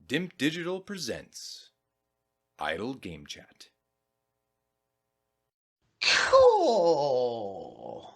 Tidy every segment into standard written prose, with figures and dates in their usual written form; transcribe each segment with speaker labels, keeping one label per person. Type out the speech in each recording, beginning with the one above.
Speaker 1: Dimp Digital presents Idle Game Chat.
Speaker 2: Cool.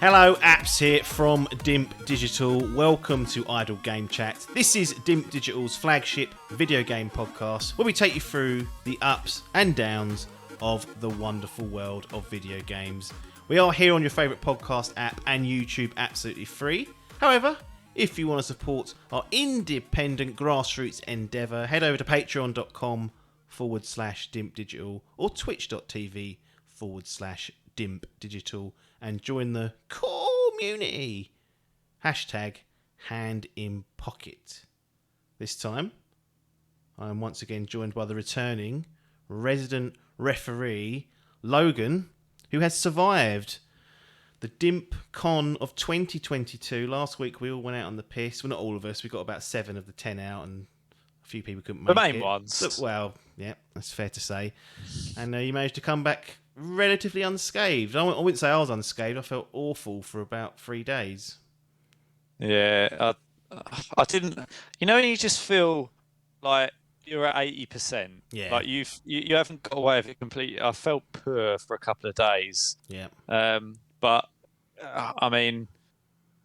Speaker 3: Hello, Apps here from Dimp Digital. Welcome to Idle Game Chat. This is Dimp Digital's flagship video game podcast where we take you through the ups and downs of the wonderful world of video games. We are here on your favourite podcast app and YouTube absolutely free. However, if you want to support our independent grassroots endeavour, head over to patreon.com/Dimp Digital or twitch.tv/Dimp Digital and join the community. Hashtag hand in pocket. This time, I am once again joined by the returning resident referee, Logan, who has survived the Dimp Con of 2022. Last week we all went out on the piss. Well, not all of us. We got about 7 of the 10 out and a few people couldn't make it.
Speaker 4: The main ones.
Speaker 3: But, well, yeah, that's fair to say. And you managed to come back relatively unscathed. I wouldn't say I was unscathed. I felt awful for about 3 days.
Speaker 4: Yeah, I didn't. You know, when you just feel like you're at 80%.
Speaker 3: Yeah.
Speaker 4: Like you haven't got away with it completely. I felt poor for a couple of days.
Speaker 3: Yeah.
Speaker 4: But I mean,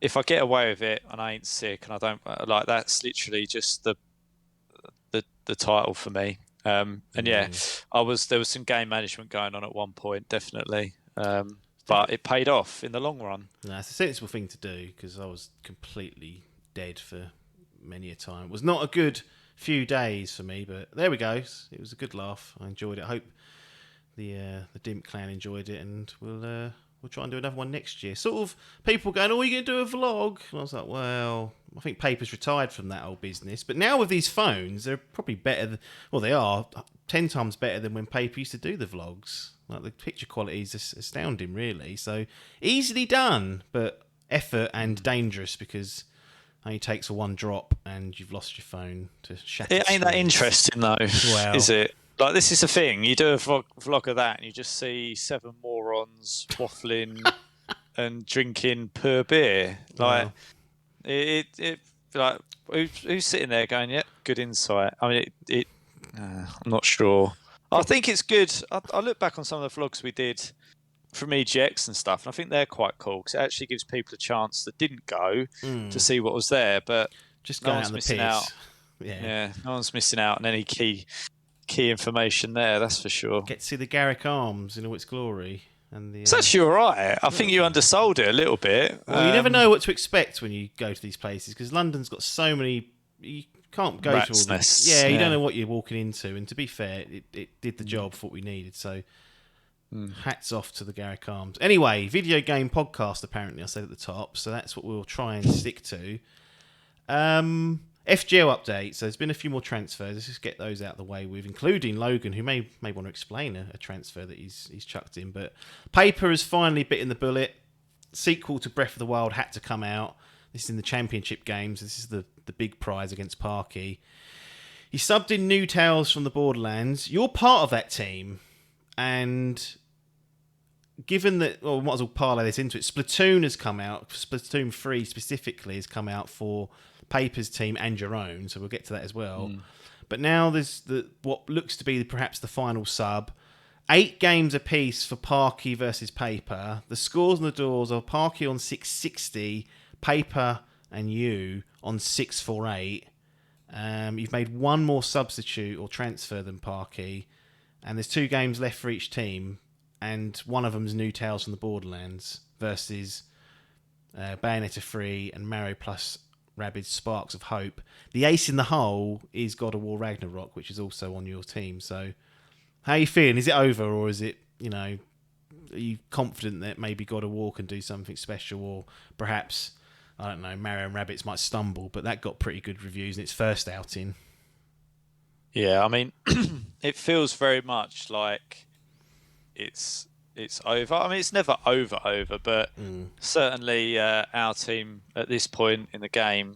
Speaker 4: if I get away with it and I ain't sick and I don't like, that's literally just the title for me. And yeah, there was some game management going on at one point, definitely. But it paid off in the long run.
Speaker 3: No, it's a sensible thing to do because I was completely dead for many a time. It was not a good few days for me, but there we go. It was a good laugh. I enjoyed it. I hope the Dimp clan enjoyed it, and we'll try and do another one next year. Sort of people going, "Oh, are you going to do a vlog?" And I was like, well, I think Paper's retired from that old business. But now with these phones, they're probably better. Well, they are 10 times better than when Paper used to do the vlogs. Like, the picture quality is astounding, really. So easily done, but effort and dangerous because it only takes a one drop and you've lost your phone to shatter.
Speaker 4: It ain't that
Speaker 3: screens.
Speaker 4: interesting though,
Speaker 3: Well,
Speaker 4: is it? Like, this is the thing. You do a vlog of that and you just see 7 morons waffling and drinking per beer. Like,
Speaker 3: Wow.
Speaker 4: it like, who's sitting there going, "Yep, good insight." I mean, I'm not sure. I think it's good. I look back on some of the vlogs we did from EGX and stuff, and I think they're quite cool because it actually gives people a chance that didn't go to see what was there. But
Speaker 3: just
Speaker 4: no
Speaker 3: going
Speaker 4: one's
Speaker 3: out on the
Speaker 4: missing
Speaker 3: piss.
Speaker 4: out. Yeah, no one's missing out on any key information there. That's for sure.
Speaker 3: Get to see the Garrick Arms in all its glory. And the,
Speaker 4: It's actually all right. I think you undersold it a little bit.
Speaker 3: Well, you never know what to expect when you go to these places because London's got so many. You can't go to all
Speaker 4: Rat's
Speaker 3: the.
Speaker 4: nests,
Speaker 3: Yeah, you
Speaker 4: yeah.
Speaker 3: don't know what you're walking into. And to be fair, it did the job for what we needed. So hats off to the Garrick Arms. Anyway, video game podcast. Apparently, I said at the top. So that's what we'll try and stick to. FGL update. So there's been a few more transfers. Let's just get those out of the way with, including Logan, who may want to explain a transfer that he's chucked in. But Paper has finally bitten the bullet. Sequel to Breath of the Wild had to come out. This is in the championship games. This is the big prize against Parky. He subbed in New Tales from the Borderlands. You're part of that team. And given that, well, we might as well parlay this into it. Splatoon has come out. Splatoon 3 specifically has come out for Paper's team and your own, so we'll get to that as well. But now there's what looks to be perhaps the final sub. 8 games apiece for Parky versus Paper. The scores on the doors are Parky on 660, Paper and you on 648. You've made one more substitute or transfer than Parky, and there's 2 games left for each team, and one of them's New Tales from the Borderlands versus Bayonetta 3 and Mario plus Rabbids Sparks of Hope. The ace in the hole is God of War Ragnarok, which is also on your team. So how are you feeling? Is it over, or is it, are you confident that maybe God of War can do something special, or perhaps, I don't know, Mario and Rabbids might stumble, but that got pretty good reviews in its first outing.
Speaker 4: Yeah, I mean, it feels very much like it's over. I mean, it's never over, but certainly our team at this point in the game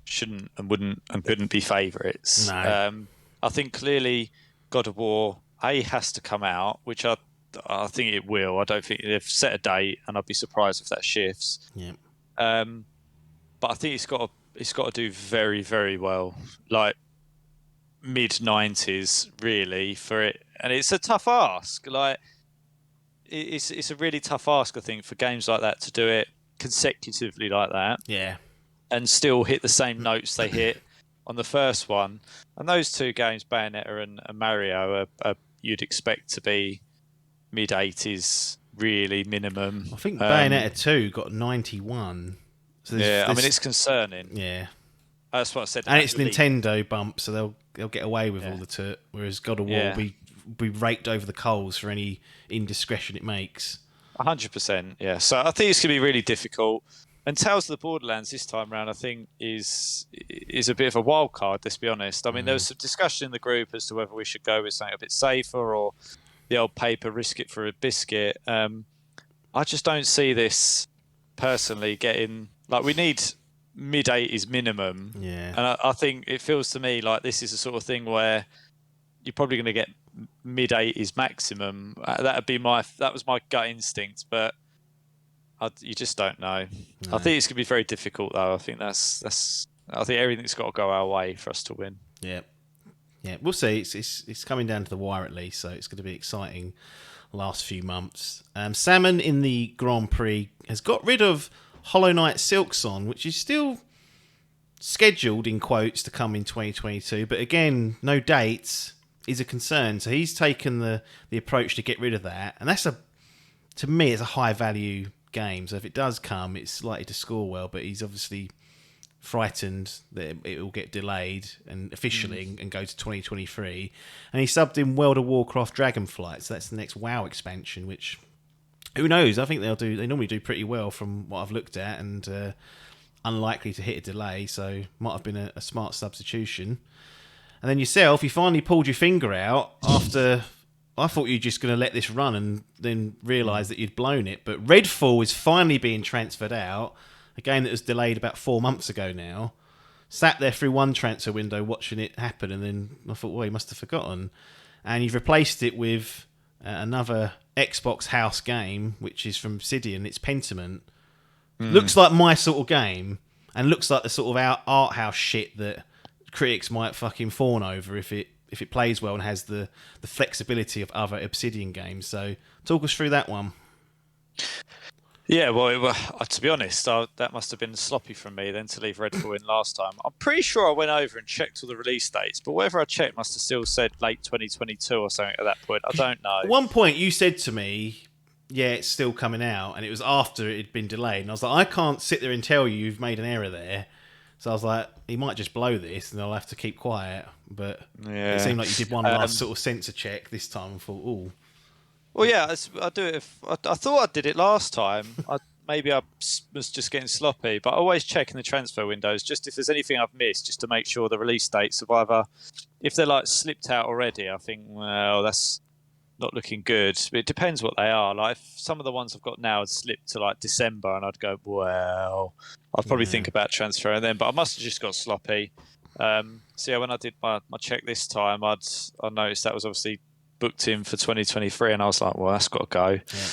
Speaker 4: shouldn't and wouldn't and couldn't be favourites.
Speaker 3: No.
Speaker 4: I think clearly God of War has to come out, which I think it will. I don't think they've set a date, and I'd be surprised if that shifts.
Speaker 3: Yeah.
Speaker 4: But I think it's got to do very, very well, like mid-90s really for it, and it's a tough ask. Like it's a really tough ask, I think, for games like that to do it consecutively like that.
Speaker 3: Yeah.
Speaker 4: And still hit the same notes they hit on the first one. And those two games, Bayonetta and Mario, are you'd expect to be mid-80s, really, minimum.
Speaker 3: I think Bayonetta 2 got 91. So
Speaker 4: I mean, it's concerning.
Speaker 3: Yeah.
Speaker 4: That's what I said.
Speaker 3: And it's Nintendo bump, so they'll get away with all the tut, whereas God of War will be raked over the coals for any indiscretion it makes.
Speaker 4: 100%, yeah. So I think it's going to be really difficult. And Tales of the Borderlands this time round, I think, is a bit of a wild card, let's be honest. I mean, there was some discussion in the group as to whether we should go with something a bit safer or the old paper, risk it for a biscuit. I just don't see this, personally, getting... Like, we need mid-80s minimum.
Speaker 3: Yeah.
Speaker 4: And I think it feels to me like this is the sort of thing where you're probably going to get mid-80s maximum. That was my gut instinct, but... you just don't know. No. I think it's going to be very difficult, though. I think I think everything's got to go our way for us to win.
Speaker 3: Yeah, we'll see. It's coming down to the wire at least, so it's going to be exciting. Last few months, Salmon in the Grand Prix has got rid of Hollow Knight Silksong, which is still scheduled in quotes to come in 2022, but again, no dates is a concern. So he's taken the approach to get rid of that, and to me, it's a high value game, so if it does come, it's likely to score well, but he's obviously frightened that it will get delayed and officially and go to 2023. And he subbed in World of Warcraft Dragonflight, so that's the next WoW expansion, which who knows, I think they normally do pretty well from what I've looked at, and unlikely to hit a delay, so might have been a smart substitution. And then yourself, you finally pulled your finger out after I thought you were just going to let this run and then realise that you'd blown it. But Redfall is finally being transferred out. A game that was delayed about 4 months ago now. Sat there through one transfer window watching it happen, and then I thought, well, he must have forgotten. And you've replaced it with another Xbox house game, which is from Obsidian. It's Pentiment. Looks like my sort of game, and looks like the sort of art house shit that critics might fucking fawn over if it plays well and has the flexibility of other Obsidian games. So talk us through that one.
Speaker 4: Yeah, well, to be honest, that must have been sloppy from me then to leave Redfall in last time. I'm pretty sure I went over and checked all the release dates, but whatever I checked must have still said late 2022 or something at that point. I don't know.
Speaker 3: At one point you said to me, yeah, it's still coming out, and it was after it had been delayed. And I was like, I can't sit there and tell you you've made an error there. So I was like, he might just blow this and I'll have to keep quiet. But it seemed like you did one last sort of sensor check this time and thought, ooh.
Speaker 4: Well, yeah, I do it. I thought I did it last time. Maybe I was just getting sloppy, but I always check in the transfer windows just if there's anything I've missed, just to make sure the release dates have either, if they're like slipped out already, I think, well, that's not looking good. But it depends what they are. Like if some of the ones I've got now had slipped to like December, and I'd go, well, I'd probably think about transferring them. But I must have just got sloppy. So yeah, when I did my check this time, I noticed that was obviously booked in for 2023, and I was like, well, that's got to go. Yeah.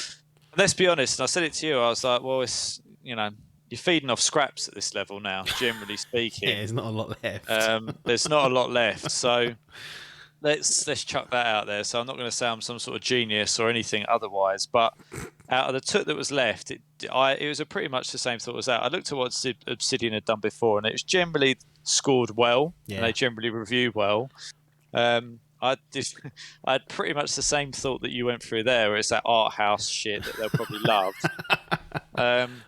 Speaker 4: Let's be honest, and I said it to you, I was like, well, it's, you're feeding off scraps at this level now, generally speaking.
Speaker 3: Yeah, there's not a lot left.
Speaker 4: There's not a lot left, so let's chuck that out there. So I'm not going to say I'm some sort of genius or anything otherwise, but out of the two that was left, it was pretty much the same thought as that. I looked at what Obsidian had done before, and it was generally scored well, and they generally reviewed well. I had pretty much the same thought that you went through there, where it's that art house shit that they'll probably love.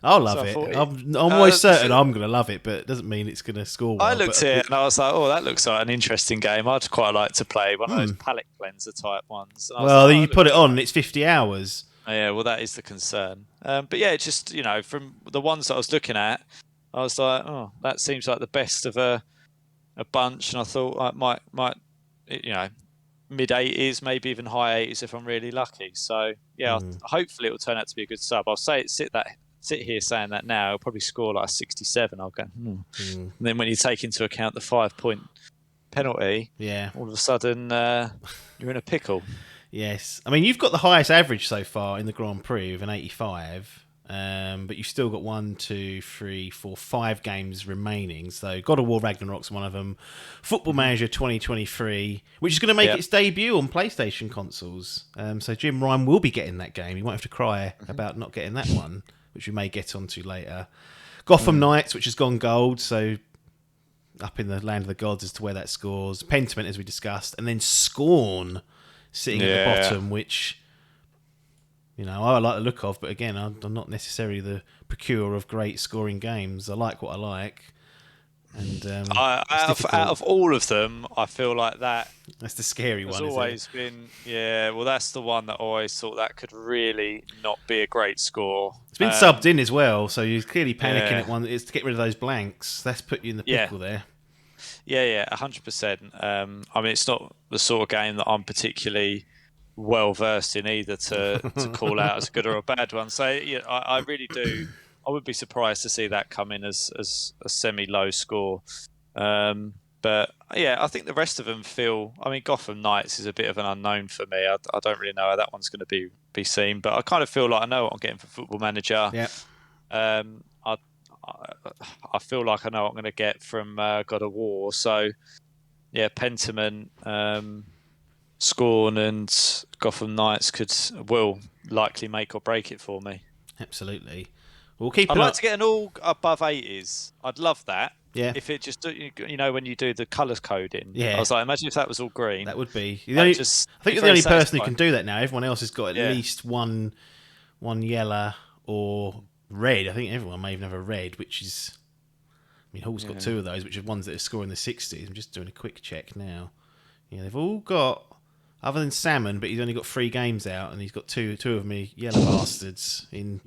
Speaker 3: I'll love it. I'm always certain I'm going to love it, but it doesn't mean it's going to score well.
Speaker 4: I looked at it and I was like, oh, that looks like an interesting game. I'd quite like to play one of those palette cleanser type ones.
Speaker 3: Well, then you put it on and it's 50 hours.
Speaker 4: Oh, yeah, well, that is the concern. But yeah, it's just, from the ones that I was looking at, I was like, oh, that seems like the best of a bunch. And I thought I might mid-80s, maybe even high 80s if I'm really lucky. So yeah, hopefully it will turn out to be a good sub. I'll sit that sit here saying that now, he'll probably score like a 67. I'll go, And then when you take into account the 5-point penalty, all of a sudden you're in a pickle.
Speaker 3: Yes. I mean, you've got the highest average so far in the Grand Prix with an 85. But you've still got 5 games remaining. So God of War Ragnarok's one of them. Football Manager 2023, which is going to make its debut on PlayStation consoles. So Jim Ryan will be getting that game. He won't have to cry about not getting that one, which we may get onto later. Gotham Knights, which has gone gold, so up in the land of the gods as to where that scores. Pentiment, as we discussed, and then Scorn sitting at the bottom, which, I like the look of, but again, I'm not necessarily the procurer of great scoring games. I like what I like. And
Speaker 4: out of all of them, I feel like
Speaker 3: that's the scary one.
Speaker 4: Has always been, that's the one that I always thought that could really not be a great score.
Speaker 3: It's been subbed in as well, so you're clearly panicking at one. It's to get rid of those blanks. That's put you in the pickle there.
Speaker 4: Yeah, 100%. I mean, it's not the sort of game that I'm particularly well versed in either to call out as a good or a bad one. So I really do. I would be surprised to see that come in as a semi-low score. But I think the rest of them feel. I mean, Gotham Knights is a bit of an unknown for me. I don't really know how that one's going to be seen. But I kind of feel like I know what I'm getting for Football Manager.
Speaker 3: Yeah.
Speaker 4: I feel like I know what I'm going to get from God of War. So Pentiment, Scorn, and Gotham Knights will likely make or break it for me.
Speaker 3: Absolutely. We'll keep.
Speaker 4: I'd like to get an all above 80s. I'd love that.
Speaker 3: Yeah.
Speaker 4: If it just, when you do the colours coding.
Speaker 3: Yeah.
Speaker 4: I was like, imagine if that was all green.
Speaker 3: That would be. I think you're the only person who can do that now. Everyone else has got at least one yellow or red. I think everyone may even have a red, which is. I mean, Hall's got 2 of those, which are ones that are scoring the 60s. I'm just doing a quick check now. Yeah, they've all got. Other than Salmon, but he's only got 3 games out, and he's got two of them yellow bastards in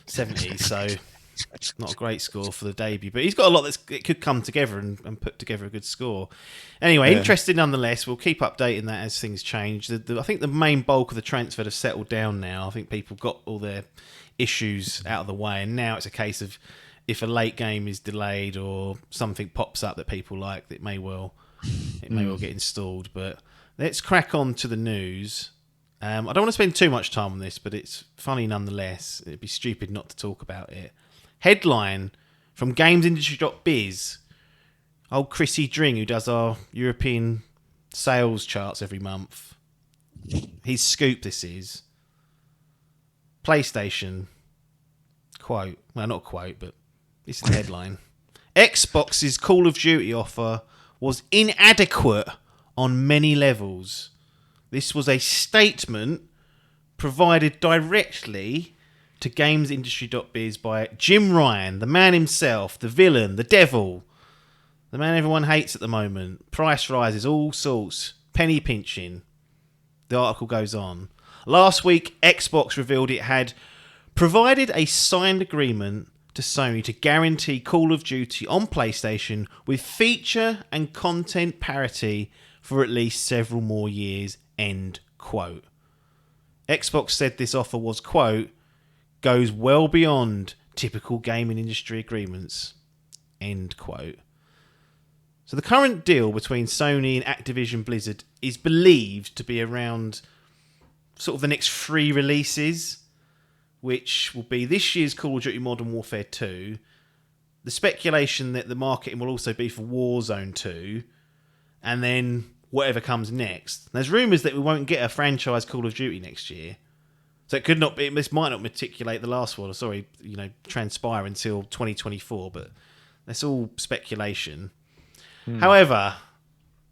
Speaker 3: 70s, so not a great score for the debut. But he's got a lot that could come together and put together a good score. Anyway, interesting nonetheless. We'll keep updating that as things change. I think the main bulk of the transfer have settled down now. I think people got all their issues out of the way, and now it's a case of if a late game is delayed or something pops up that people like, it may well get installed, but. Let's crack on to the news. I don't want to spend too much time on this, but it's funny nonetheless. It'd be stupid not to talk about it. Headline from GamesIndustry.biz. Old Chrissy Dring, who does our European sales charts every month. His scoop, this is. PlayStation. Quote. Well, not a quote, but this is the headline. Xbox's Call of Duty offer was inadequate on many levels. This was a statement provided directly to GamesIndustry.biz by Jim Ryan, the man himself, the villain, the devil, the man everyone hates at the moment. Price rises, all sorts, penny pinching. The article goes on. Last week, Xbox revealed it had provided a signed agreement to Sony to guarantee Call of Duty on PlayStation with feature and content parity for at least several more years, end quote. Xbox said this offer was, quote, goes well beyond typical gaming industry agreements, end quote. So the current deal between Sony and Activision Blizzard is believed to be around sort of the next 3 releases, which will be this year's Call of Duty Modern Warfare 2, the speculation that the marketing will also be for Warzone 2, and then whatever comes next. There's rumours that we won't get a franchise Call of Duty next year. So it could not be, this might not matriculate the last one, transpire until 2024, but that's all speculation. However,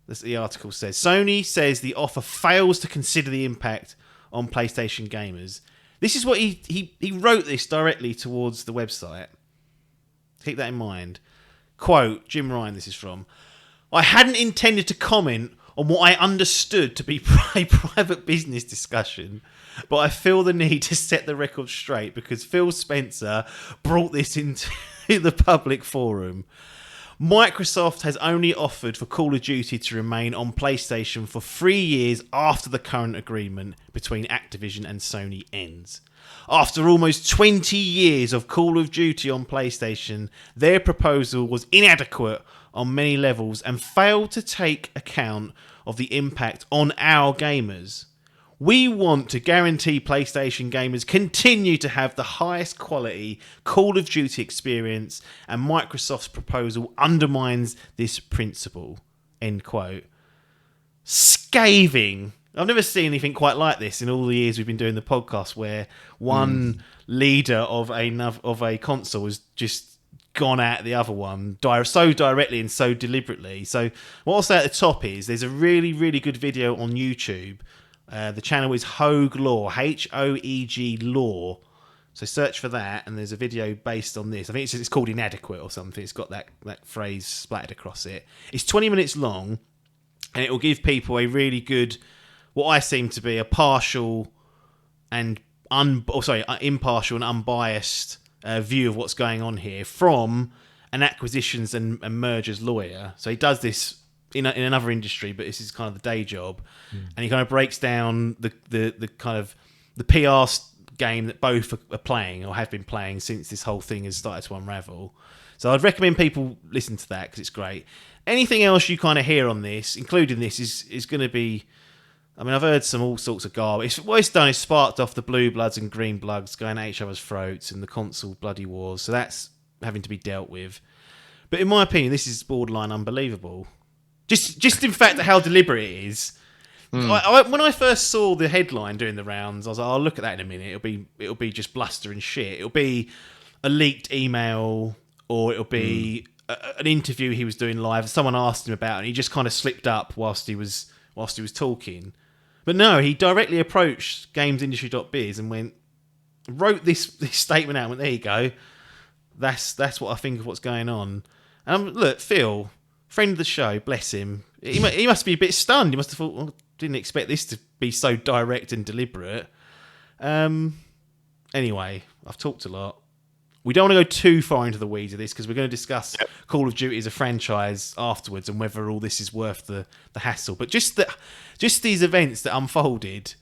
Speaker 3: the article says, Sony says the offer fails to consider the impact on PlayStation gamers. This is what he wrote this directly towards the website. Keep that in mind. Quote, Jim Ryan, this is from, I hadn't intended to comment on what I understood to be a private business discussion, but I feel the need to set the record straight because Phil Spencer brought this into the public forum. Microsoft has only offered for Call of Duty to remain on PlayStation for 3 years after the current agreement between Activision and Sony ends. After almost 20 years of Call of Duty on PlayStation, their proposal was inadequate on many levels and failed to take account of the impact on our gamers. We want to guarantee PlayStation gamers continue to have the highest quality Call of Duty experience, and Microsoft's proposal undermines this principle. End quote. Scathing. I've never seen anything quite like this in all the years we've been doing the podcast, where one leader of a console has just gone at the other one so directly and so deliberately. So what I'll say at the top is there's a really, really good video on YouTube. The channel is Hoeg Law, Hoeg Law. So search for that, and there's a video based on this. I think it's called Inadequate or something. It's got that phrase splattered across it. It's 20 minutes long, and it will give people a really good, what I seem to be a partial and impartial and unbiased view of what's going on here from an acquisitions and mergers lawyer. So he does this in another industry, but this is kind of the day job, and he kind of breaks down the kind of the PR game that both are playing or have been playing since this whole thing has started to unravel. So I'd recommend people listen to that because it's great. Anything else you kind of hear on this, including this, is going to be. I mean, I've heard all sorts of garbage. What it's done is sparked off the blue bloods and green bloods going at each other's throats and the console bloody wars. So that's having to be dealt with. But in my opinion, this is borderline unbelievable. Just in fact how deliberate it is. When I first saw the headline doing the rounds, I was like, "I'll look at that in a minute. It'll be just bluster and shit. It'll be a leaked email, or it'll be an interview he was doing live. Someone asked him about it, and he just kind of slipped up whilst he was talking. But no, he directly approached gamesindustry.biz and wrote this statement out. And went, there you go. That's what I think of what's going on. And look, Phil, friend of the show, bless him. He must be a bit stunned. He must have thought, well, didn't expect this to be so direct and deliberate. Anyway, I've talked a lot. We don't want to go too far into the weeds of this because we're going to discuss Call of Duty as a franchise afterwards and whether all this is worth the hassle. But just these events that unfolded,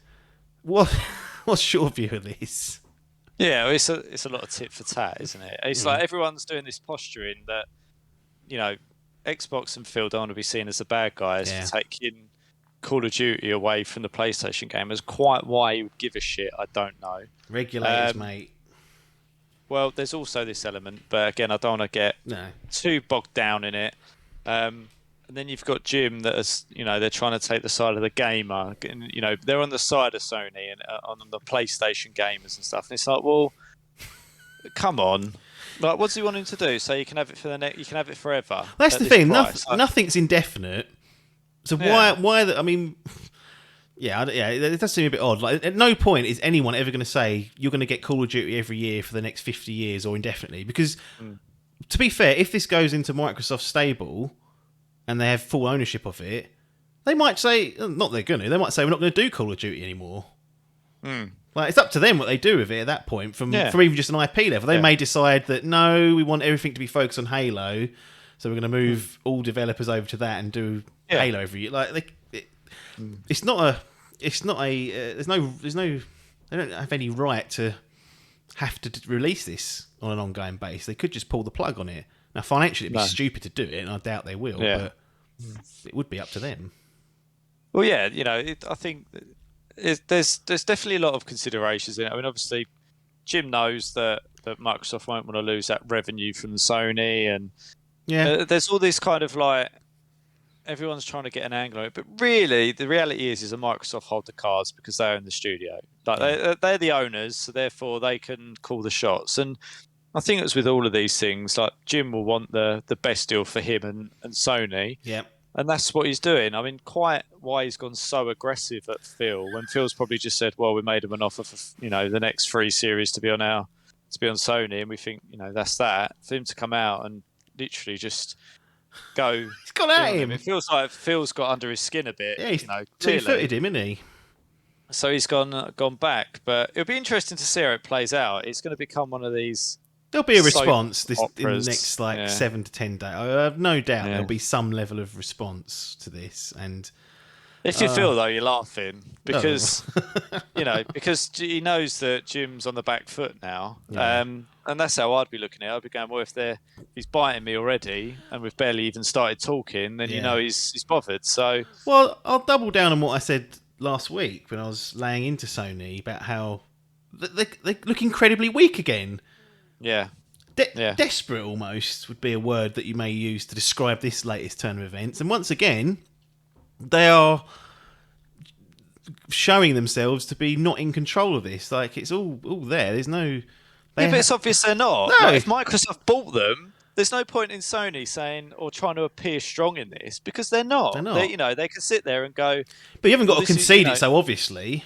Speaker 3: what's your view of this?
Speaker 4: Yeah, well, it's a lot of tit for tat, isn't it? It's like everyone's doing this posturing that, Xbox and Phil don't want to be seen as the bad guys for taking Call of Duty away from the PlayStation gamers. Quite why you would give a shit, I don't know.
Speaker 3: Regulators, mate.
Speaker 4: Well, there's also this element, but again, I don't want to get too bogged down in it. And then you've got Jim that is, they're trying to take the side of the gamer. And, they're on the side of Sony and on the PlayStation gamers and stuff. And it's like, well, come on. Like, what's he wanting to do? So you can have it for you can have it forever.
Speaker 3: That's the thing. Nothing's indefinite. So why? I mean. Yeah, it does seem a bit odd. Like, at no point is anyone ever going to say you're going to get Call of Duty every year for the next 50 years or indefinitely. Because, to be fair, if this goes into Microsoft's stable and they have full ownership of it, they might say, they might say we're not going to do Call of Duty anymore. Like, it's up to them what they do with it at that point, from even just an IP level. They may decide that, no, we want everything to be focused on Halo, so we're going to move all developers over to that and do Halo every year. Like, It's not a. There's no. They don't have any right to have to release this on an ongoing basis. They could just pull the plug on it. Now, financially, it'd be stupid to do it, and I doubt they will. But it would be up to them.
Speaker 4: Well, yeah, I think there's definitely a lot of considerations in it. I mean, obviously, Jim knows that Microsoft won't want to lose that revenue from Sony, and there's all this kind of like. Everyone's trying to get an angle on it, but really, the reality is that Microsoft hold the cards because they own the studio. Like they're the owners, so therefore they can call the shots. And I think it's with all of these things. Like Jim will want the best deal for him and Sony. Yeah, and that's what he's doing. I mean, quite why he's gone so aggressive at Phil when Phil's probably just said, "Well, we made him an offer for the next 3 series to be on Sony," and we think that's that. For him to come out and literally just go.
Speaker 3: He's gone at him.
Speaker 4: It feels like Phil's got under his skin a bit.
Speaker 3: Yeah, he's two-footed him, isn't he?
Speaker 4: So he's gone back. But it'll be interesting to see how it plays out. It's going to become one of these
Speaker 3: There'll be a
Speaker 4: soap
Speaker 3: response in
Speaker 4: operas.
Speaker 3: the next like
Speaker 4: Yeah.
Speaker 3: 7 to 10 days. I have no doubt
Speaker 4: Yeah.
Speaker 3: there'll be some level of response to this. And
Speaker 4: If you feel though, you're laughing because
Speaker 3: oh.
Speaker 4: because he knows that Jim's on the back foot now,
Speaker 3: Yeah.
Speaker 4: and that's how I'd be looking at it. I'd be going, well, if he's biting me already, and we've barely even started talking, then
Speaker 3: Yeah.
Speaker 4: he's bothered. So,
Speaker 3: Well, I'll double down on what I said last week when I was laying into Sony about how they look incredibly weak again.
Speaker 4: yeah,
Speaker 3: Desperate almost would be a word that you may use to describe this latest turn of events. And once again, they are showing themselves to be not in control of this. Like, it's all there. There's no...
Speaker 4: but it's obvious they're not.
Speaker 3: No.
Speaker 4: Like, if Microsoft bought them, there's no point in Sony saying or trying to appear strong in this because they're not.
Speaker 3: They're not.
Speaker 4: They can sit there and go.
Speaker 3: But you haven't got to
Speaker 4: this is,
Speaker 3: concede it so obviously.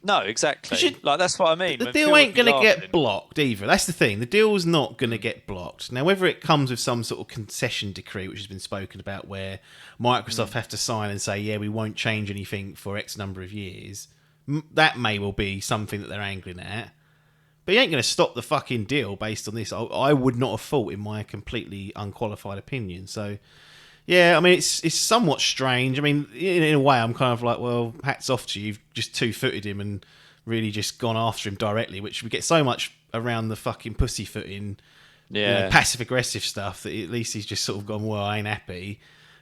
Speaker 4: No, exactly. Like, that's what I mean.
Speaker 3: The
Speaker 4: when
Speaker 3: deal
Speaker 4: Phil
Speaker 3: ain't
Speaker 4: would be
Speaker 3: going to get
Speaker 4: laughing.
Speaker 3: blocked either. That's the thing. The deal's not going to get blocked. Now, whether it comes with some sort of concession decree, which has been spoken about, where Microsoft have to sign and say, yeah, we won't change anything for X number of years, that may well be something that they're angling at. But you ain't going to stop the fucking deal based on this. I would not have thought, in my completely unqualified opinion. So, yeah, I mean, it's somewhat strange. I mean, in a way, I'm kind of like, well, hats off to you. You've just two-footed him and really just gone after him directly, which we get so much around the fucking pussyfooting, passive-aggressive stuff that at least he's just sort of gone, well, I ain't happy.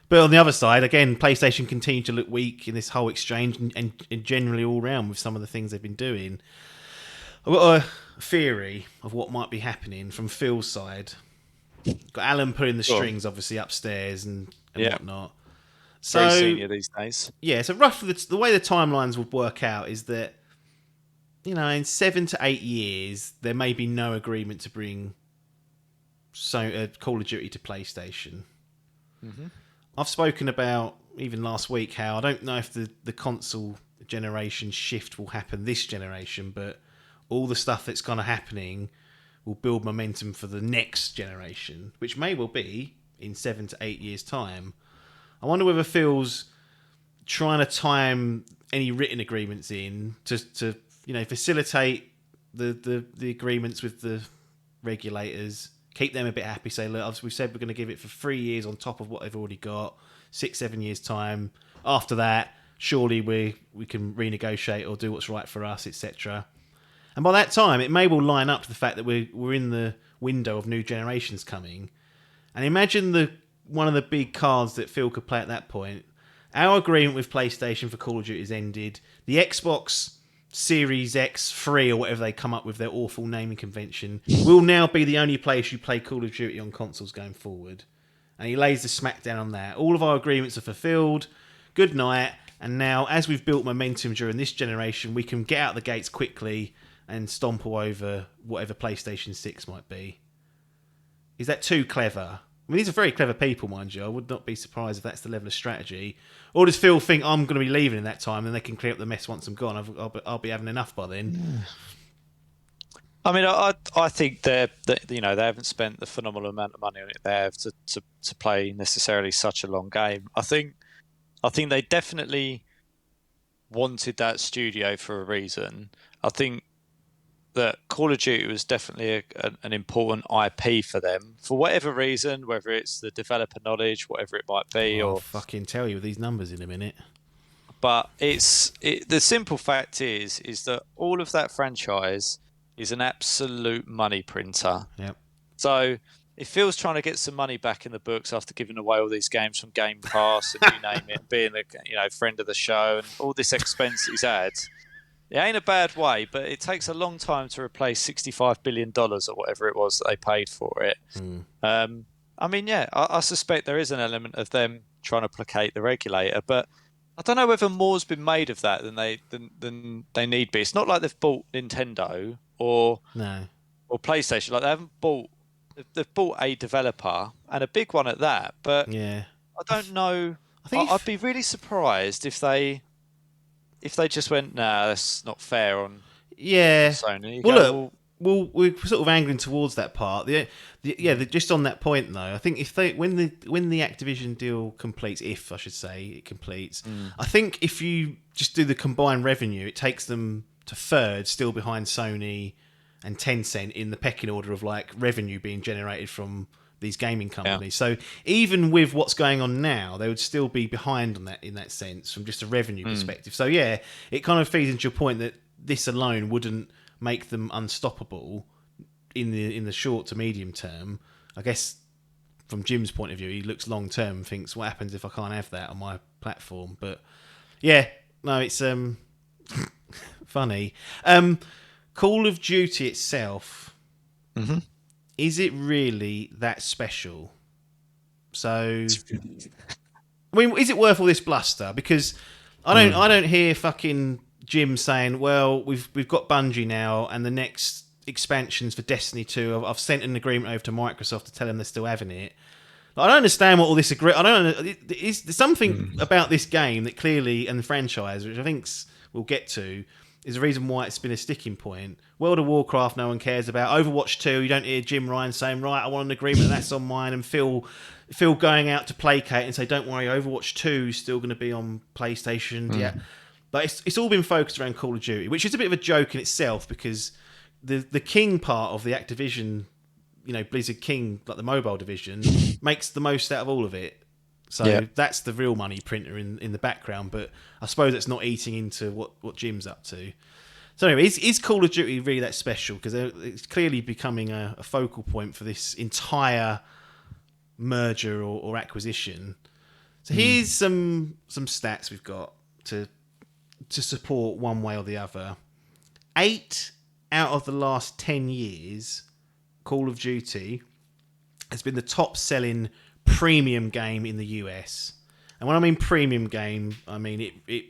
Speaker 3: But on the other side, again, PlayStation continue to look weak in this whole exchange and generally all round with some of the things they've been doing. I've got a theory of what might be happening from Phil's side. Got Alan pulling the strings, obviously, upstairs and whatnot. So,
Speaker 4: very senior these days.
Speaker 3: Yeah, so roughly the way the timelines would work out is that, in 7 to 8 years, there may be no agreement to bring Call of Duty to PlayStation.
Speaker 4: Mm-hmm.
Speaker 3: I've spoken about, even last week, how I don't know if the console generation shift will happen this generation, but all the stuff that's kind of happening will build momentum for the next generation, which may well be in 7 to 8 years' time. I wonder whether Phil's trying to time any written agreements in to facilitate the agreements with the regulators, keep them a bit happy, say, look, we've said we're going to give it for 3 years on top of what they've already got, 6-7 years' time. After that, surely we can renegotiate or do what's right for us, etc. And by that time, it may well line up to the fact that we're in the window of new generations coming. And imagine one of the big cards that Phil could play at that point. Our agreement with PlayStation for Call of Duty has ended. The Xbox Series X 3 or whatever they come up with, their awful naming convention, will now be the only place you play Call of Duty on consoles going forward. And he lays the smackdown on that. All of our agreements are fulfilled. Good night. And now, as we've built momentum during this generation, we can get out the gates quickly and stomp all over whatever PlayStation 6 might be. Is that too clever? I mean, these are very clever people, mind you. I would not be surprised if that's the level of strategy. Or does Phil think I'm going to be leaving in that time and they can clear up the mess once I'm gone? I'll be having enough by then.
Speaker 4: Yeah. I mean, I think they haven't spent the phenomenal amount of money on it they have to play necessarily such a long game. I think they definitely wanted that studio for a reason. I think that Call of Duty was definitely an important IP for them for whatever reason, whether it's the developer knowledge, whatever it might be,
Speaker 3: I'll fucking tell you with these numbers in a minute.
Speaker 4: But the simple fact is that all of that franchise is an absolute money printer.
Speaker 3: Yep.
Speaker 4: So if Phil's trying to get some money back in the books after giving away all these games from Game Pass and you name it, being a friend of the show and all this expense he's had. It ain't a bad way, but it takes a long time to replace $65 billion or whatever it was that they paid for it. I mean, yeah, I suspect there is an element of them trying to placate the regulator, but I don't know whether more's been made of that than they need be. It's not like they've bought Nintendo or PlayStation. Like they've bought a developer and a big one at that. But I don't know. I'd be really surprised if they just went, nah, that's not fair on Sony.
Speaker 3: Well, we're sort of angling towards that part. Just on that point though, I think when the Activision deal completes, if I should say it completes, I think if you just do the combined revenue, it takes them to third, still behind Sony and Tencent in the pecking order of like revenue being generated from these gaming companies. So even with what's going on now, they would still be behind on that in that sense from just a revenue perspective. So yeah, it kind of feeds into your point that this alone wouldn't make them unstoppable in the short to medium term. I guess from Jim's point of view, he looks long term and thinks, what happens if I can't have that on my platform? But yeah, no, it's funny. Call of Duty itself, is it really that special? So, I mean, is it worth all this bluster? Because I don't hear fucking Jim saying, "Well, we've got Bungie now, and the next expansions for Destiny 2, I've sent an agreement over to Microsoft to tell them they're still having it." I don't understand what all this I don't. There's something about this game that clearly, and the franchise, which I think we'll get to, is the reason why it's been a sticking point. World of Warcraft, no one cares about. Overwatch 2, you don't hear Jim Ryan saying, right, I want an agreement, that's on mine, and Phil going out to placate and say, don't worry, Overwatch 2 is still going to be on PlayStation. Yeah, but it's all been focused around Call of Duty, which is a bit of a joke in itself, because the King part of the Activision, Blizzard King, like the mobile division, makes the most out of all of it. So that's the real money printer in the background, but I suppose it's not eating into what Jim's up to. So anyway, is Call of Duty really that special? Because it's clearly becoming a focal point for this entire merger or acquisition. So here's some stats we've got to support one way or the other. 8 out of the last 10 years, Call of Duty has been the top-selling premium game in the US. And when I mean premium game, I mean it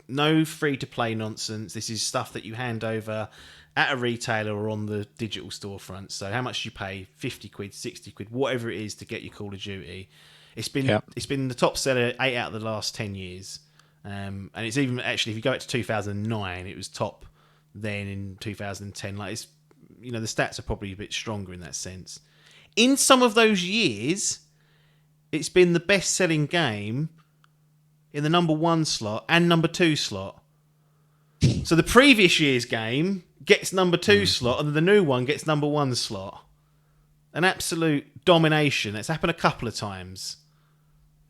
Speaker 3: no free-to-play nonsense. This is stuff that you hand over at a retailer or on the digital storefront. So how much you pay, 50 quid, 60 quid, whatever it is to get your Call of Duty. It's been the top seller 8 out of the last 10 years. And it's even, actually, if you go back to 2009, it was top then in 2010. Like, it's, the stats are probably a bit stronger in that sense. In some of those years, it's been the best-selling game in the number 1 slot and number 2 slot. So the previous year's game gets number 2 slot, and the new one gets number 1 slot. An absolute domination. It's happened a couple of times.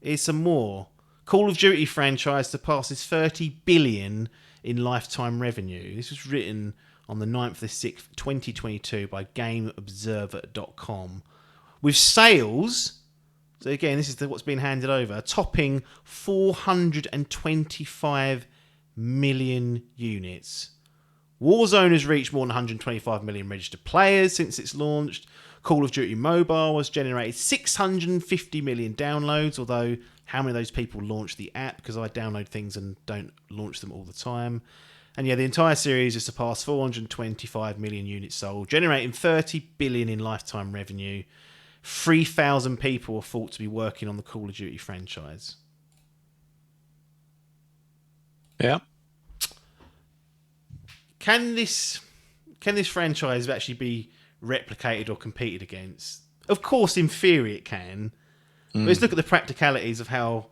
Speaker 3: Here's some more. Call of Duty franchise surpasses 30 billion in lifetime revenue. This was written on the 9th of the 6th, 2022 by GameObserver.com. With sales, so again, this is what's been handed over, topping 425 million units. Warzone has reached more than 125 million registered players since it's launched. Call of Duty Mobile has generated 650 million downloads, although how many of those people launch the app? Because I download things and don't launch them all the time. And yeah, the entire series has surpassed 425 million units sold, generating 30 billion in lifetime revenue. 3,000 people are thought to be working on the Call of Duty franchise.
Speaker 4: Yeah.
Speaker 3: Can this franchise actually be replicated or competed against? Of course, in theory it can. But let's look at the practicalities of how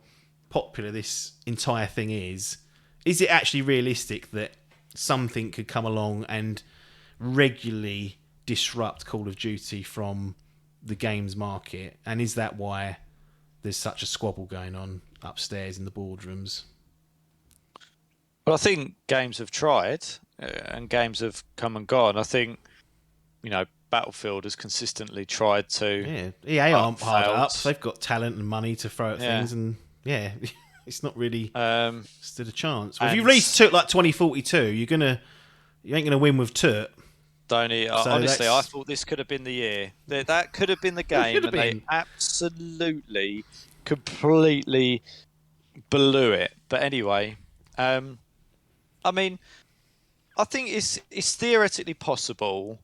Speaker 3: popular this entire thing is. Is it actually realistic that something could come along and regularly disrupt Call of Duty from the games market? And is that why there's such a squabble going on upstairs in the boardrooms?
Speaker 4: Well, I think games have tried and games have come and gone. I think, Battlefield has consistently tried to.
Speaker 3: Yeah, EA aren't hard up. They've got talent and money to throw at things, and it's not really stood a chance. Well, if you release Tut like 2042, you ain't gonna win with Tut.
Speaker 4: Honestly, I thought this could have been the year. That could have been the game, and they absolutely, completely blew it. But anyway, I mean, I think it's theoretically possible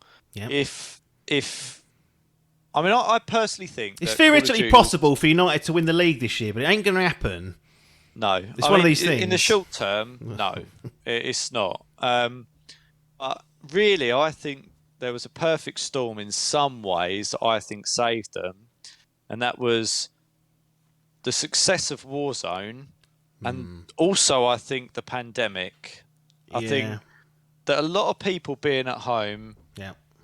Speaker 4: I personally think
Speaker 3: it's theoretically possible for United to win the league this year, but it ain't going to happen.
Speaker 4: No,
Speaker 3: it's one of these things.
Speaker 4: In the short term, no, it's not. But really, I think there was a perfect storm in some ways that I think saved them, and that was the success of Warzone, and also I think the pandemic. I think that a lot of people being at home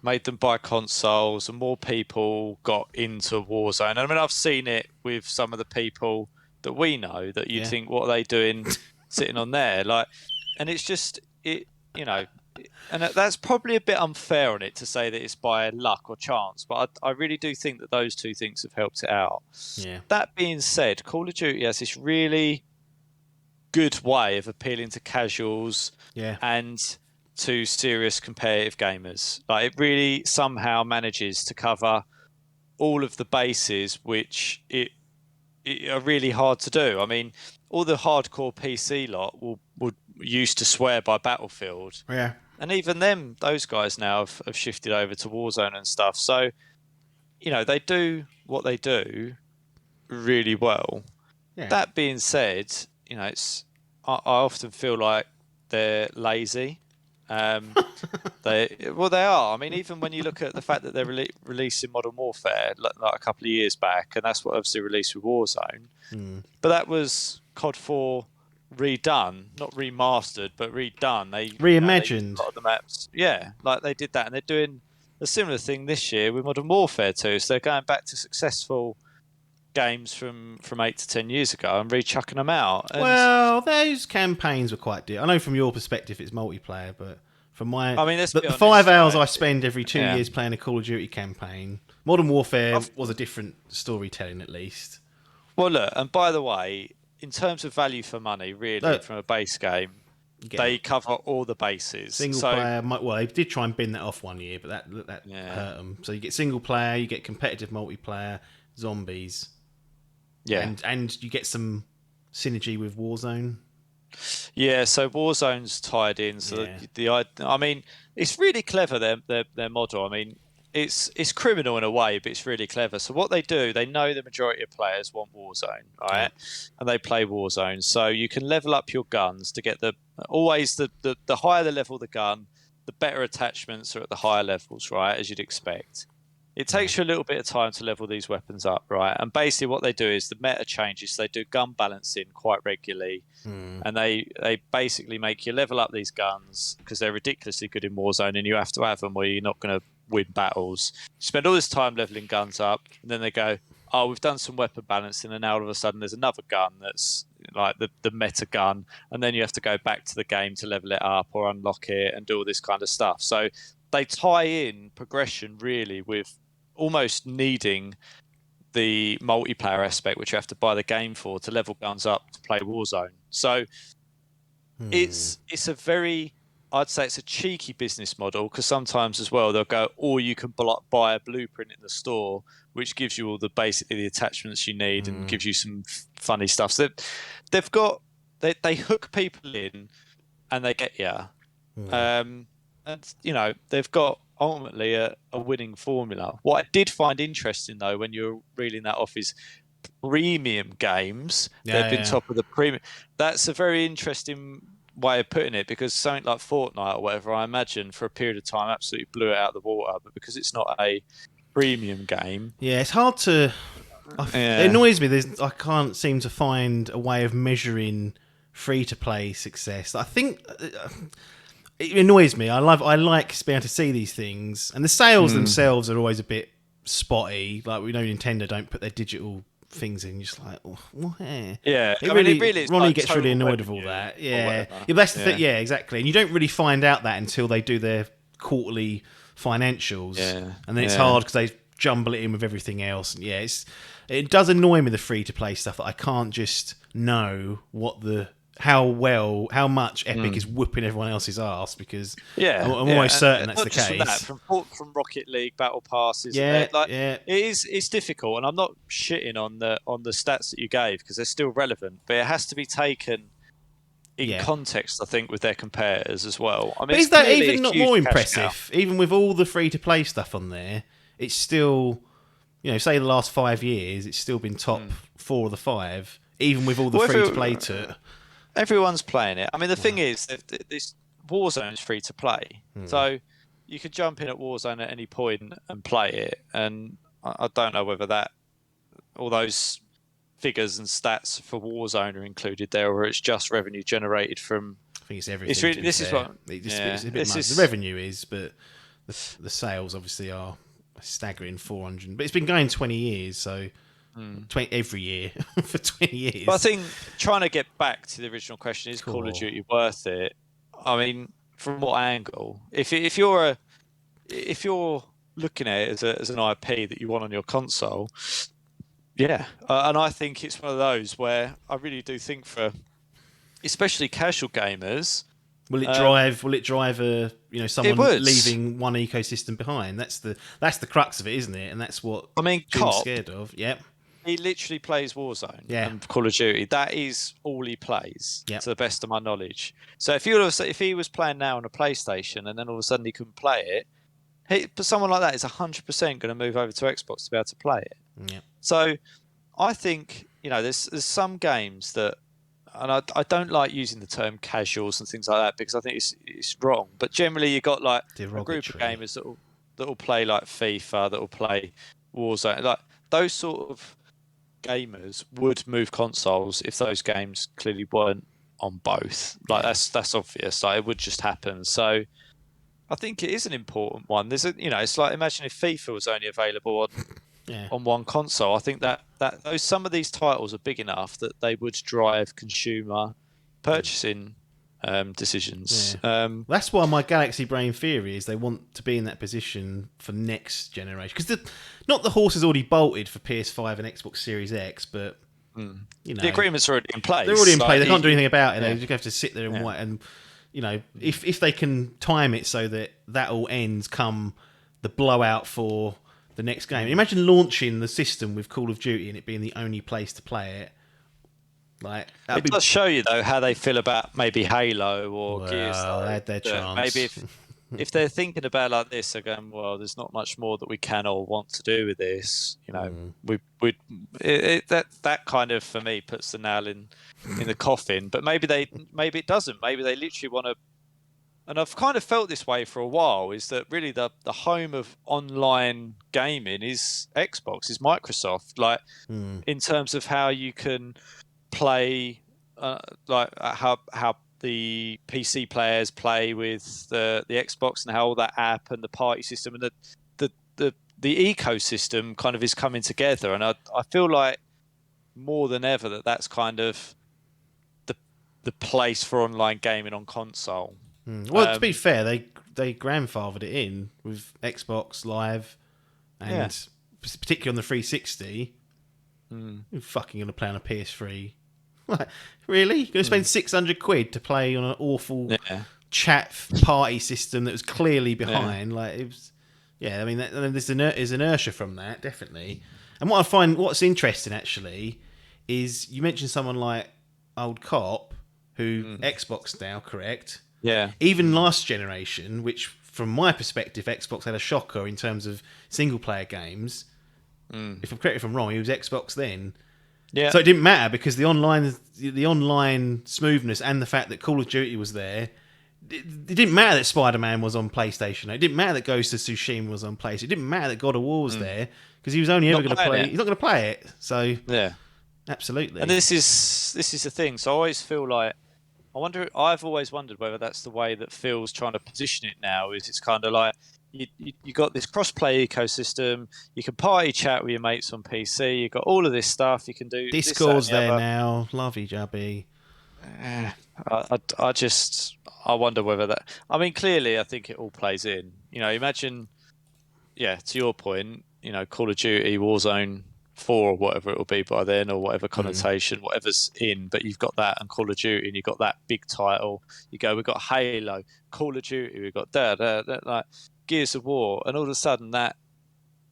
Speaker 4: made them buy consoles, and more people got into Warzone. I mean, I've seen it with some of the people that we know that you'd think, what are they doing sitting on there? Like, and it's just it, you know, and that's probably a bit unfair on it to say that it's by luck or chance, but I really do think that those two things have helped it out.
Speaker 3: Yeah.
Speaker 4: That being said, Call of Duty has this really good way of appealing to casuals and to serious competitive gamers. Like, it really somehow manages to cover all of the bases which it are really hard to do. I mean, all the hardcore PC lot would used to swear by Battlefield.
Speaker 3: Yeah.
Speaker 4: And even them, those guys now have shifted over to Warzone and stuff. So, you know, they do what they do really well.
Speaker 3: Yeah.
Speaker 4: That being said, you know, I often feel like they're lazy. They are. I mean, even when you look at the fact that they're releasing Modern Warfare like a couple of years back, and that's what obviously released with Warzone. But that was COD 4 redone, not remastered, but redone. They
Speaker 3: reimagined
Speaker 4: a lot of the maps. Yeah, like they did that, and they're doing a similar thing this year with Modern Warfare 2. So they're going back to successful games from 8 to 10 years ago and rechucking them out. And
Speaker 3: well, those campaigns were quite dear. I know from your perspective it's multiplayer, but from my,
Speaker 4: I mean,
Speaker 3: the 5 hours I spend every 2 years playing a Call of Duty campaign, Modern Warfare was a different storytelling at least.
Speaker 4: Well, look, and by the way, in terms of value for money, really, from a base game, they cover all the bases.
Speaker 3: Single player, well, they did try and bin that off one year, but that hurt them. So you get single player, you get competitive multiplayer, zombies. Yeah, and you get some synergy with Warzone.
Speaker 4: Yeah, so Warzone's tied in. So I mean, it's really clever their model. I mean, it's criminal in a way, but it's really clever. So what they do, they know the majority of players want Warzone, right? And they play Warzone. So you can level up your guns to get the higher the level of the gun, the better attachments are at the higher levels, right? As you'd expect. It takes you a little bit of time to level these weapons up, right? And basically what they do is the meta changes. So they do gun balancing quite regularly. And they basically make you level up these guns because they're ridiculously good in Warzone and you have to have them or you're not going to win battles. You spend all this time leveling guns up and then they go, oh, we've done some weapon balancing and now all of a sudden there's another gun that's like the meta gun. And then you have to go back to the game to level it up or unlock it and do all this kind of stuff. So they tie in progression really with almost needing the multiplayer aspect, which you have to buy the game for to level guns up to play Warzone. So it's a very, I'd say it's a cheeky business model because sometimes as well they'll go, or you can buy a blueprint in the store, which gives you all basically the attachments you need and gives you some funny stuff. So they've got they hook people in and they get you. And you know they've got ultimately a winning formula. What I did find interesting though when you're reeling that off is premium games. They've been top of the premium. That's a very interesting way of putting it because something like Fortnite or whatever, I imagine for a period of time absolutely blew it out of the water, but because it's not a premium game,
Speaker 3: it's hard to it annoys me. I can't seem to find a way of measuring free to play success. I think it annoys me. I like being able to see these things, and the sales themselves are always a bit spotty. Like we know Nintendo don't put their digital things in. You're just like,
Speaker 4: yeah.
Speaker 3: It really Ronnie gets really annoyed with all that. Yeah, that's the thing. Yeah, exactly. And you don't really find out that until they do their quarterly financials, and then it's hard because they jumble it in with everything else. And it does annoy me, the free to play stuff, that I can't just know how much Epic is whooping everyone else's ass, because I'm almost certain that's the case.
Speaker 4: From Rocket League battle passes, it's difficult, and I'm not shitting on the stats that you gave because they're still relevant, but it has to be taken in context, I think, with their competitors as well. I mean,
Speaker 3: but is that even not more impressive? Even with all the free to play stuff on there, it's still, say the last 5 years, it's still been top 4 of the 5, even with all the free to play to it.
Speaker 4: Everyone's playing it. I mean, the thing is, this Warzone is free to play, so you could jump in at Warzone at any point and play it. And I don't know whether all those figures and stats for Warzone are included there, or it's just revenue generated from.
Speaker 3: I think it's everything. The revenue is, but the sales obviously are a staggering 400, but it's been going 20 years, so 20 every year for 20 years.
Speaker 4: But I think trying to get back to the original question, is Call of
Speaker 3: Cool.
Speaker 4: Duty worth it? I mean, from what angle? If you're looking at it as an IP that you want on your console, yeah, and I think it's one of those where I really do think for especially casual gamers.
Speaker 3: Will it drive? Will it drive someone
Speaker 4: would.
Speaker 3: leaving one ecosystem behind? That's the crux of it, isn't it? And that's what
Speaker 4: I mean,
Speaker 3: Jim's
Speaker 4: Cop,
Speaker 3: scared of. Yep.
Speaker 4: he literally plays Warzone
Speaker 3: Yeah.
Speaker 4: and Call of Duty. That is all he plays,
Speaker 3: Yep.
Speaker 4: to the best of my knowledge. So if he was playing now on a PlayStation and then all of a sudden he couldn't play it, but someone like that is 100% going to move over to Xbox to be able to play it.
Speaker 3: Yeah.
Speaker 4: So I think there's some games that, and I don't like using the term casuals and things like that because I think it's wrong. But generally, you got like a group of gamers that will play like FIFA, that will play Warzone, like those sort of gamers would move consoles if those games clearly weren't on both. Like that's obvious. Like it would just happen. So I think it is an important one. There's it's like, imagine if FIFA was only available on one console. I think that some of these titles are big enough that they would drive consumer purchasing decisions.
Speaker 3: Yeah. That's why my Galaxy Brain theory is they want to be in that position for next generation. Because not the horse is already bolted for PS5 and Xbox Series X, but
Speaker 4: the agreements are already in place.
Speaker 3: They're already in place. They can't do anything about it. They just have to sit there and wait. And if they can time it so that all ends come the blowout for the next game. Imagine launching the system with Call of Duty and it being the only place to play it. Like
Speaker 4: it does show you though how they feel about maybe Halo or Gears.
Speaker 3: They had their chance.
Speaker 4: Maybe if they're thinking about it like this, they're going, well, there's not much more that we can or want to do with this. That kind of, for me, puts the nail in the coffin. But maybe it doesn't. Maybe they literally want to. And I've kind of felt this way for a while, is that really the home of online gaming is Xbox, is Microsoft. Like in terms of how you can play, like how the PC players play with the Xbox and how all that app and the party system and the ecosystem kind of is coming together. And I feel like more than ever that's kind of the place for online gaming on console.
Speaker 3: Well, to be fair, they grandfathered it in with Xbox Live, and particularly on the 360. You're fucking going to play on a PS3? Really? You're going to spend £600 to play on an awful chat party system that was clearly behind? Like it was. Yeah, I mean, there's inertia from that, definitely. And what I find, what's interesting actually, is you mentioned someone like Old Cop, who Xbox now, correct?
Speaker 4: Yeah.
Speaker 3: Even last generation, which from my perspective, Xbox had a shocker in terms of single player games. If I'm correct, if I'm wrong, he was Xbox then.
Speaker 4: Yeah.
Speaker 3: So it didn't matter because the online smoothness and the fact that Call of Duty was there. It didn't matter that Spider-Man was on PlayStation. It didn't matter that Ghost of Tsushima was on PlayStation. It didn't matter that God of War was there because he was only ever going to play. He's not going to play it. So absolutely.
Speaker 4: And this is the thing. So I always feel like I've always wondered whether that's the way that Phil's trying to position it now. Is it's kind of like you got this cross-play ecosystem. You can party chat with your mates on PC. You got all of this stuff. You can do
Speaker 3: Discord's there now. Lovey jubby.
Speaker 4: I wonder whether that. I mean, clearly, I think it all plays in. Imagine, to your point, Call of Duty, Warzone 4 or whatever it will be by then, or whatever connotation, whatever's in. But you've got that and Call of Duty, and you've got that big title. We've got Halo, Call of Duty, we've got like Gears of War, and all of a sudden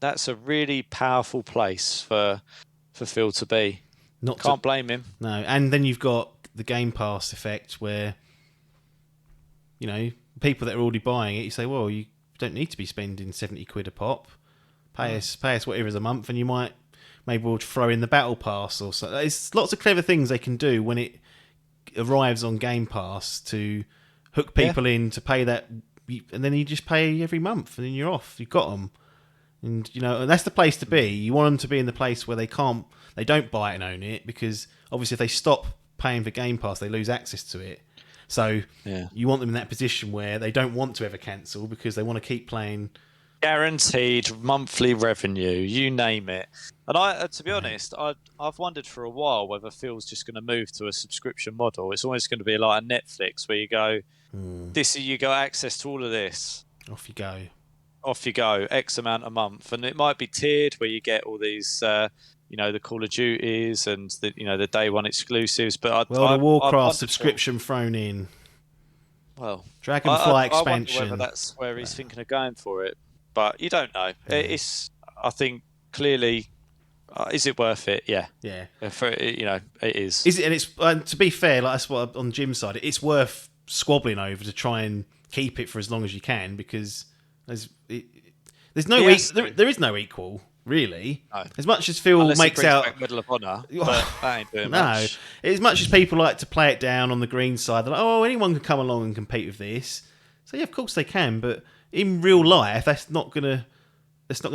Speaker 4: that's a really powerful place for Phil to be. Can't blame him.
Speaker 3: No, and then you've got the Game Pass effect where, people that are already buying it, you say, well, you don't need to be spending £70 a pop. Pay us whatever is a month, and you maybe we'll throw in the Battle Pass or so. There's lots of clever things they can do when it arrives on Game Pass to hook people in to pay that, and then you just pay every month, and then you're off. You've got them, and and that's the place to be. You want them to be in the place where they don't buy it and own it, because obviously if they stop paying for Game Pass, they lose access to it. So
Speaker 4: Yeah.
Speaker 3: you want them in that position where they don't want to ever cancel because they want to keep playing.
Speaker 4: Guaranteed monthly revenue, you name it. And to be honest, I've wondered for a while whether Phil's just going to move to a subscription model. It's almost going to be like a Netflix where you go, you got access to all of this.
Speaker 3: Off you go.
Speaker 4: Off you go, X amount a month, and it might be tiered where you get all these, the Call of Duties and the day one exclusives. But
Speaker 3: World of Warcraft subscription thrown in.
Speaker 4: Well,
Speaker 3: Dragonfly expansion.
Speaker 4: I wonder whether that's where he's thinking of going for it, but you don't know. Yeah. I think clearly, is it worth it? Yeah,
Speaker 3: yeah.
Speaker 4: It is.
Speaker 3: Is it? And it's to be fair, like that's what on Jim's side, it's worth squabbling over to try and keep it for as long as you can because there is no equal. Really,
Speaker 4: no.
Speaker 3: As much as Phil makes out
Speaker 4: Medal of Honor, but that ain't doing much.
Speaker 3: As much as people like to play it down on the green side, they're like, "Oh, anyone can come along and compete with this." So yeah, of course they can, but in real life, that's not gonna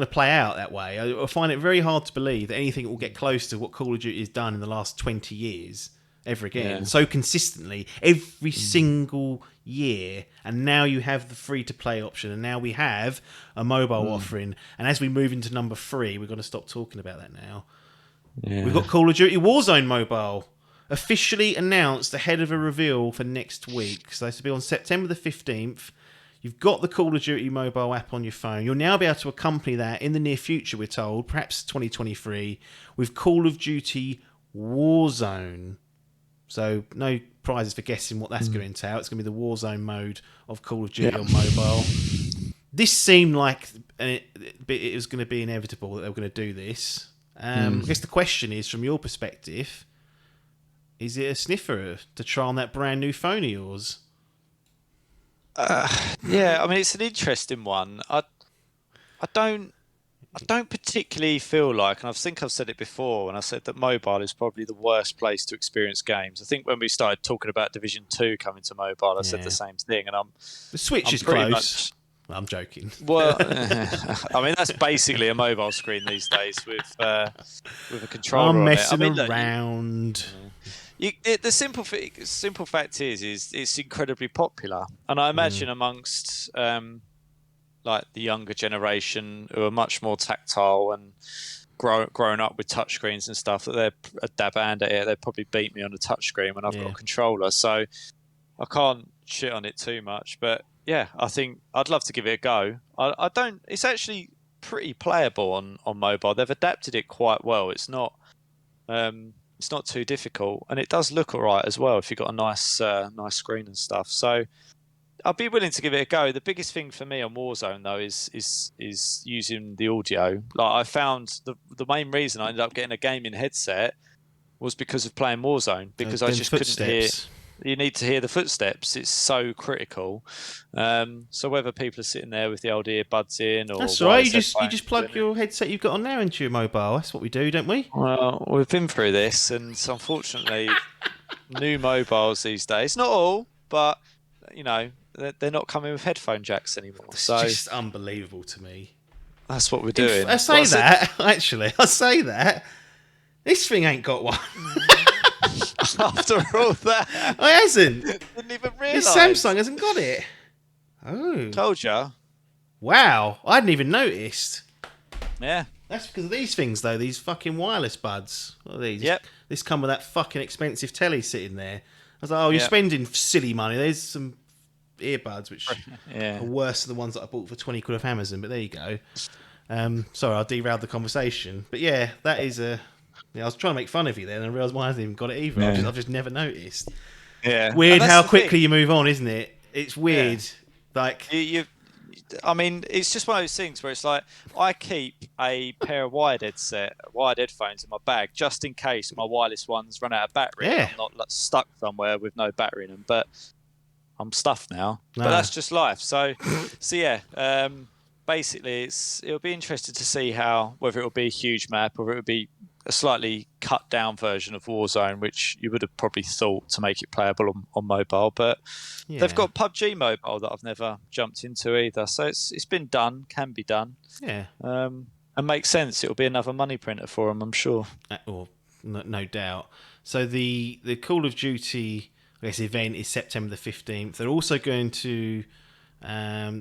Speaker 3: play out that way. I find it very hard to believe that anything will get close to what Call of Duty has done in the last 20 years ever again, so consistently every single year. And now you have the free-to-play option, and now we have a mobile offering. And as we move into number 3, we're going to stop talking about that now. Yeah. We've got Call of Duty Warzone Mobile, officially announced ahead of a reveal for next week. So this will be on September the 15th. You've got the Call of Duty mobile app on your phone. You'll now be able to accompany that in the near future, we're told, perhaps 2023, with Call of Duty Warzone. So no prizes for guessing what that's going to entail. It's going to be the Warzone mode of Call of Duty on mobile. This seemed like it was going to be inevitable that they were going to do this. I guess the question is, from your perspective, is it a sniffer to try on that brand new phone of yours?
Speaker 4: Yeah, I mean, it's an interesting one. I don't particularly feel like, and I think I've said it before when I said that mobile is probably the worst place to experience games. I think when we started talking about Division 2 coming to mobile, I said the same thing. And
Speaker 3: the Switch is close. I'm joking.
Speaker 4: Well, I mean, that's basically a mobile screen these days with a controller.
Speaker 3: I'm messing around.
Speaker 4: The simple fact is it's incredibly popular, and I imagine amongst like the younger generation who are much more tactile and grown up with touchscreens and stuff, that they're a dab hand at it. They'd probably beat me on a touchscreen when I've got a controller, so I can't shit on it too much. But yeah, I think I'd love to give it a go. I don't. It's actually pretty playable on mobile. They've adapted it quite well. It's not too difficult, and it does look alright as well if you've got a nice screen and stuff. So I'd be willing to give it a go. The biggest thing for me on Warzone though is using the audio. Like, I found the main reason I ended up getting a gaming headset was because of playing Warzone, because I just couldn't hear. You need to hear the footsteps. It's so critical. So whether people are sitting there with the old earbuds in, or
Speaker 3: that's all right. You just plug your headset you've got on now into your mobile. That's what we do, don't we?
Speaker 4: Well, we've been through this, and unfortunately, new mobiles these days, not all, but they're not coming with headphone jacks anymore.
Speaker 3: It's just unbelievable to me.
Speaker 4: That's what we're doing.
Speaker 3: I say that. This thing ain't got one.
Speaker 4: After all that,
Speaker 3: it hasn't.
Speaker 4: Didn't even realise.
Speaker 3: This Samsung hasn't got it. Oh,
Speaker 4: told ya.
Speaker 3: Wow, I hadn't even noticed.
Speaker 4: Yeah,
Speaker 3: that's because of these things, though. These fucking wireless buds. What are these?
Speaker 4: Yep.
Speaker 3: This come with that fucking expensive telly sitting there. I was like, oh, you're spending silly money. There's some earbuds which are worse than the ones that I bought for 20 quid off Amazon. But there you go. Sorry, I derailed the conversation. But yeah, that is a. I was trying to make fun of you then, and I realised I hasn't even got it either. I've just never noticed.
Speaker 4: Yeah,
Speaker 3: weird how quickly you move on, isn't it? It's weird. Yeah. Like
Speaker 4: I mean, it's just one of those things where it's like I keep a pair of wired headphones in my bag just in case my wireless ones run out of battery.
Speaker 3: Yeah.
Speaker 4: I'm not stuck somewhere with no battery in them, but I'm stuffed now. But that's just life. So yeah. Basically, it'll be interesting to see whether it'll be a huge map or whether it'll be a slightly cut down version of Warzone, which you would have probably thought to make it playable on mobile. But they've got PUBG Mobile that I've never jumped into either. So it's been done, can be done.
Speaker 3: Yeah.
Speaker 4: And makes sense. It'll be another money printer for them, I'm sure.
Speaker 3: No doubt. So the Call of Duty I guess, event is September the 15th. They're also going to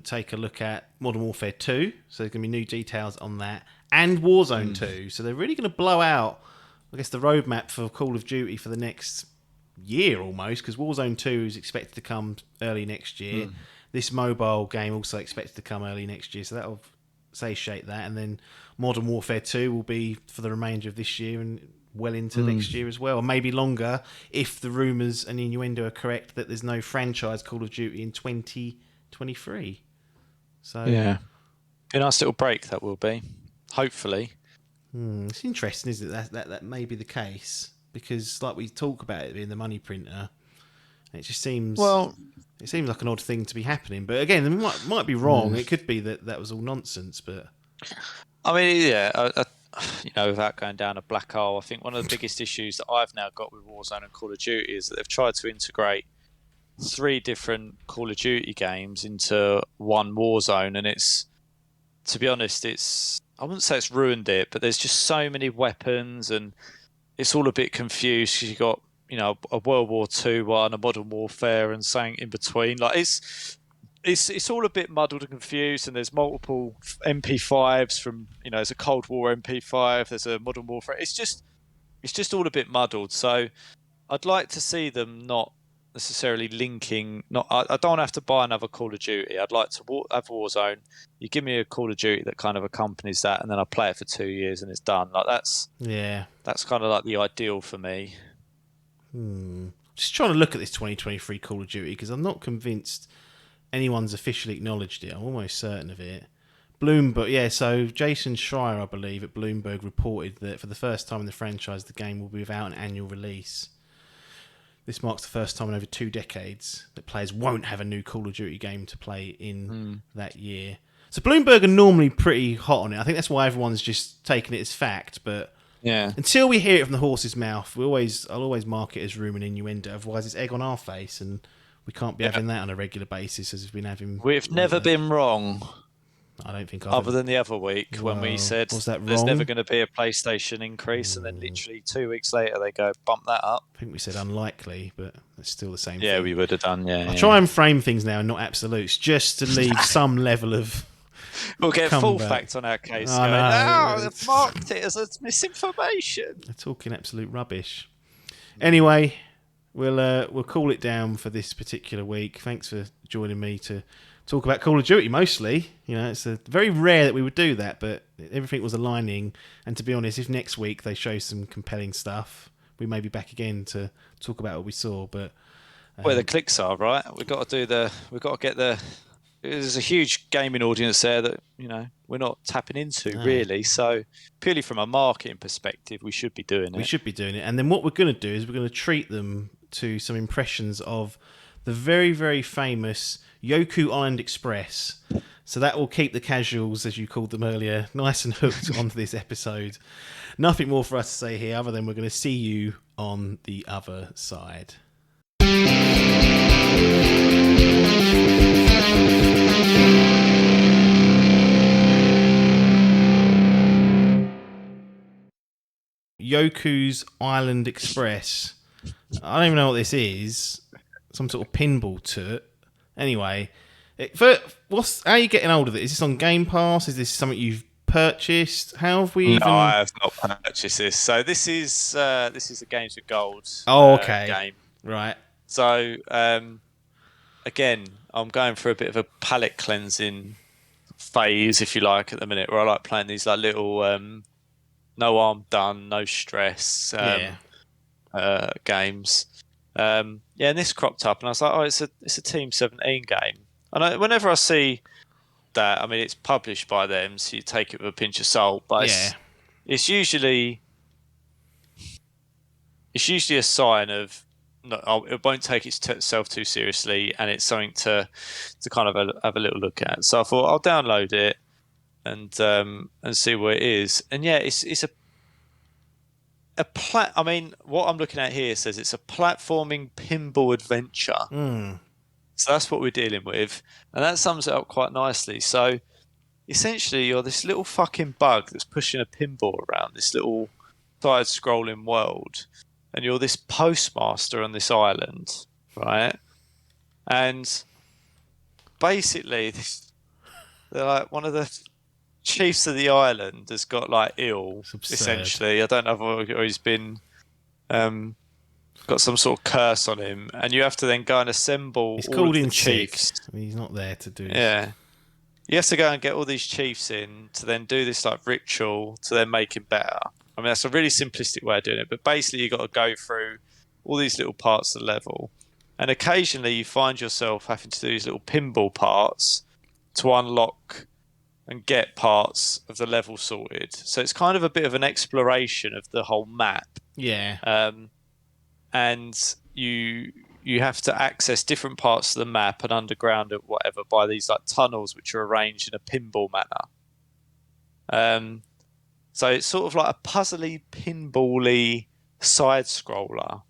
Speaker 3: take a look at Modern Warfare 2, so there's going to be new details on that, and Warzone 2. So they're really going to blow out, I guess, the roadmap for Call of Duty for the next year almost, because Warzone 2 is expected to come early next year. This mobile game also expected to come early next year, so that'll satiate that. And then Modern Warfare 2 will be for the remainder of this year and well into next year as well, or maybe longer if the rumours and innuendo are correct that there's no franchise Call of Duty in 2023. So
Speaker 4: yeah, be a nice little break that will be. Hopefully,
Speaker 3: it's interesting, isn't it? That may be the case, because like we talk about it being the money printer, it just seems it seems like an odd thing to be happening. But again, it might be wrong. It could be that was all nonsense. But
Speaker 4: I mean, yeah, without going down a black hole, I think one of the biggest issues that I've now got with Warzone and Call of Duty is that they've tried to integrate 3 different Call of Duty games into one Warzone, and it's, to be honest, I wouldn't say it's ruined it, but there's just so many weapons, and it's all a bit confused because you've got, a World War II one, a Modern Warfare, and something in between. Like it's all a bit muddled and confused, and there's multiple MP5s from, there's a Cold War MP5, there's a Modern Warfare. It's just all a bit muddled. So I'd like to see them not necessarily linking. I don't have to buy another Call of Duty. I'd like to have Warzone. You give me a Call of Duty that kind of accompanies that, and then I play it for 2 years and it's done. Like that's kind of like the ideal for me.
Speaker 3: Just trying to look at this 2023 Call of Duty, because I'm not convinced anyone's officially acknowledged it. I'm almost certain of it. Bloomberg, so Jason Schreier, I believe, at Bloomberg reported that for the first time in the franchise, the game will be without an annual release. This marks the first time in over 2 decades that players won't have a new Call of Duty game to play in that year. So Bloomberg are normally pretty hot on it. I think that's why everyone's just taking it as fact. But until we hear it from the horse's mouth, I'll always mark it as rumour and innuendo. Otherwise, it's egg on our face, and we can't be having that on a regular basis as we've been having.
Speaker 4: We've never been wrong.
Speaker 3: I don't think
Speaker 4: other than the other week when we said there's never going to be a PlayStation increase, and then literally 2 weeks later they go bump that up.
Speaker 3: I think we said unlikely, but it's still the same thing.
Speaker 4: Yeah, we would have done, I
Speaker 3: try and frame things now and not absolutes, just to leave some level of...
Speaker 4: We'll get full fact on our case. They've marked it as a misinformation.
Speaker 3: They're talking absolute rubbish. Anyway, we'll call it down for this particular week. Thanks for joining me to talk about Call of Duty mostly. It's very rare that we would do that, but everything was aligning. And to be honest, if next week they show some compelling stuff, we may be back again to talk about what we saw. But
Speaker 4: where the clicks are, right? We've got to get the. There's a huge gaming audience there that we're not tapping into really. So purely from a marketing perspective, we should be doing it.
Speaker 3: We should be doing it. And then what we're going to do is we're going to treat them to some impressions of the very, very famous Yoku Island Express. So that will keep the casuals, as you called them earlier, nice and hooked onto this episode. Nothing more for us to say here other than we're going to see you on the other side. Yoku's Island Express. I don't even know what this is. Some sort of pinball toot. Anyway, how are you getting hold of it? Is this on Game Pass? Is this something you've purchased? How have we?
Speaker 4: No, I have not purchased this. So this is a Games with Gold. Game.
Speaker 3: Right.
Speaker 4: So again, I'm going through a bit of a palate cleansing phase, if you like, at the minute, where I like playing these like little no harm done, no stress games. And this cropped up, and I was like, it's a Team 17 game. And whenever I see that, I mean, it's published by them, so you take it with a pinch of salt. But it's usually a sign of it won't take itself too seriously, and it's something to kind of have a little look at. So I thought I'll download it and see where it is. And it's I mean, what I'm looking at here says it's a platforming pinball adventure. So that's what we're dealing with, and that sums it up quite nicely. So essentially, you're this little fucking bug that's pushing a pinball around this little side-scrolling world, and you're this postmaster on this island. right? And basically, they're like one of the chiefs of the island has got like ill,
Speaker 3: It's absurd.
Speaker 4: essentially. I don't know if he's been got some sort of curse on him, and you have to then go and assemble
Speaker 3: He's
Speaker 4: all
Speaker 3: called
Speaker 4: of the
Speaker 3: in sick.
Speaker 4: chiefs.
Speaker 3: He's not there to do.
Speaker 4: Yeah, you have to go and get all these chiefs in to then do this like ritual to then make him better. I mean, that's a really simplistic way of doing it, but basically you got to go through all these little parts of the level, and occasionally you find yourself having to do these little pinball parts to unlock and get parts of the level sorted. So it's kind of a bit of an exploration of the whole map.
Speaker 3: Yeah.
Speaker 4: And you have to access different parts of the map and underground or whatever by these like tunnels which are arranged in a pinball manner. So it's sort of like a puzzly, pinball-y side scroller.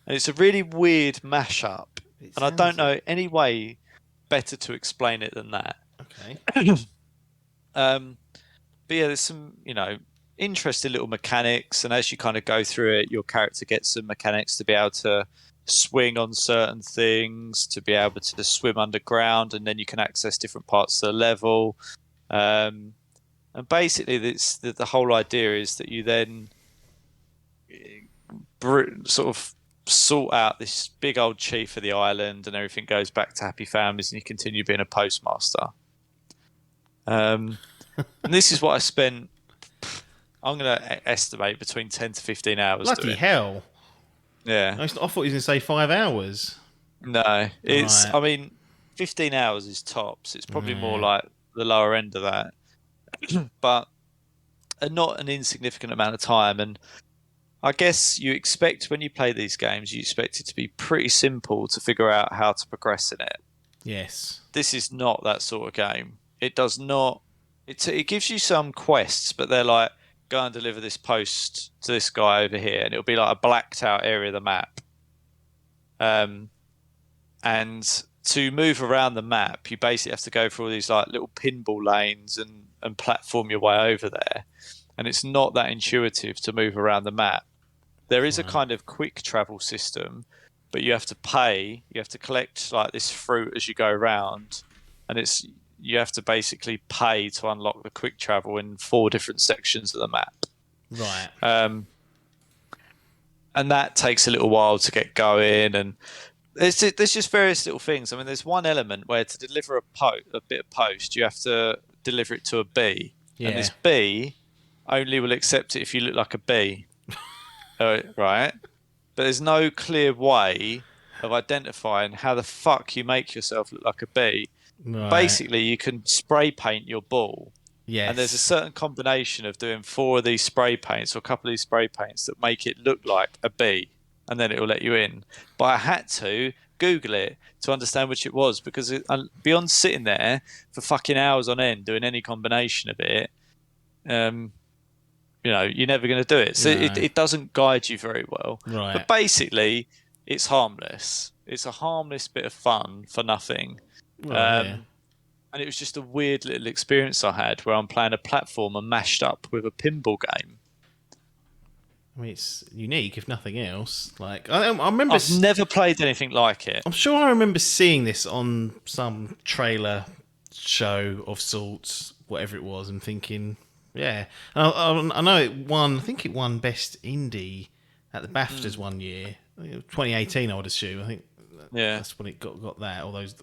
Speaker 4: And it's a really weird mashup. And I don't know any way better to explain it than that.
Speaker 3: Okay.
Speaker 4: But yeah, there's some, interesting little mechanics, and as you kind of go through it, your character gets some mechanics to be able to swing on certain things, to be able to swim underground, and then you can access different parts of the level. And basically, the whole idea is that you then sort of sort out this big old chief of the island, and everything goes back to happy families, and you continue being a postmaster. And this is what I spent. I'm going to estimate between 10 to 15 hours.
Speaker 3: Bloody hell!
Speaker 4: Yeah.
Speaker 3: I thought he was going to say 5 hours.
Speaker 4: No, it's.
Speaker 3: Right.
Speaker 4: I mean, 15 hours is tops. It's probably more like the lower end of that, but not an insignificant amount of time. And I guess you expect when you play these games, you expect it to be pretty simple to figure out how to progress in it.
Speaker 3: Yes.
Speaker 4: This is not that sort of game. It does not. It gives you some quests, but they're like, go and deliver this post to this guy over here, and it'll be like a blacked out area of the map. And to move around the map, you basically have to go through all these like little pinball lanes and platform your way over there. And it's not that intuitive to move around the map. There is a kind of quick travel system, but you have to pay. You have to collect like this fruit as you go around, and you have to basically pay to unlock the quick travel in 4 different sections of the map.
Speaker 3: Right.
Speaker 4: And that takes a little while to get going, and there's just various little things. I mean, there's one element where to deliver a bit of post, you have to deliver it to a bee, and this bee only will accept it if you look like a bee. Right? But there's no clear way of identifying how the fuck you make yourself look like a bee.
Speaker 3: Right.
Speaker 4: Basically, you can spray paint your ball.
Speaker 3: Yes.
Speaker 4: And there's a certain combination of doing 4 of these spray paints or a couple of these spray paints that make it look like a bee, and then it will let you in. But I had to Google it to understand which it was, because beyond sitting there for fucking hours on end doing any combination of it, you're never going to do it. So it doesn't guide you very well.
Speaker 3: Right.
Speaker 4: But basically, it's harmless. It's a harmless bit of fun for nothing. And it was just a weird little experience I had where I'm playing a platformer mashed up with a pinball game.
Speaker 3: I mean, it's unique, if nothing else. Like I remember,
Speaker 4: I've never played anything like it.
Speaker 3: I'm sure I remember seeing this on some trailer show of sorts, whatever it was, and thinking, yeah. I know it won. I think it won Best Indie at the BAFTAs one year, 2018. I would assume. I think that's when it got that. All those.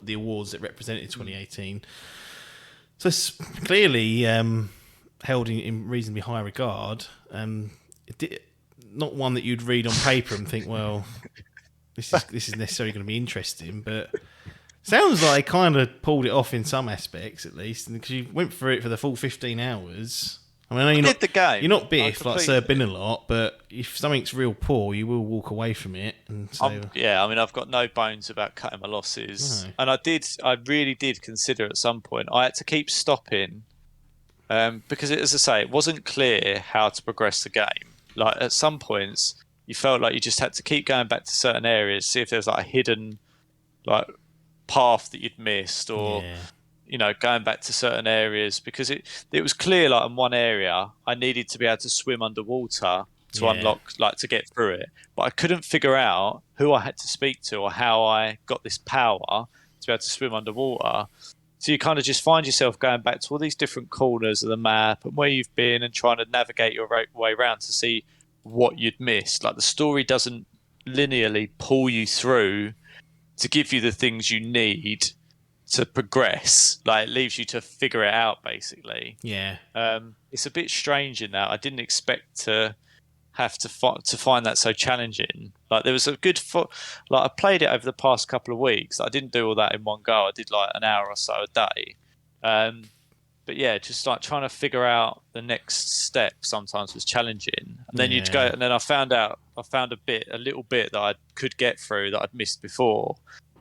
Speaker 3: The awards that represented 2018. So it's clearly held in reasonably high regard. Not one that you'd read on paper and think, well, this is necessarily going to be interesting, but sounds like they kind of pulled it off in some aspects, at least, because you went through it for the full 15 hours. I mean, I know you're not biff like Sir Bin-a-Lot, but if something's real poor, you will walk away from it and say,
Speaker 4: I mean, I've got no bones about cutting my losses. No. And I really did consider at some point, I had to keep stopping because, as I say, it wasn't clear how to progress the game. Like, at some points, you felt like you just had to keep going back to certain areas, see if there's like a hidden like path that you'd missed, or going back to certain areas, because it was clear, like in one area I needed to be able to swim underwater to unlock, like to get through it. But I couldn't figure out who I had to speak to or how I got this power to be able to swim underwater. So you kind of just find yourself going back to all these different corners of the map and where you've been and trying to navigate your way around to see what you'd missed. Like the story doesn't linearly pull you through to give you the things you need to progress. Like it leaves you to figure it out, basically.
Speaker 3: Yeah.
Speaker 4: It's a bit strange in that I didn't expect to have to find that so challenging. Like there was a good like I played it over the past couple of weeks. I didn't do all that in one go. I did like an hour or so a day. But yeah, just like trying to figure out the next step sometimes was challenging. And then you'd go, and then I found a little bit that I could get through that I'd missed before.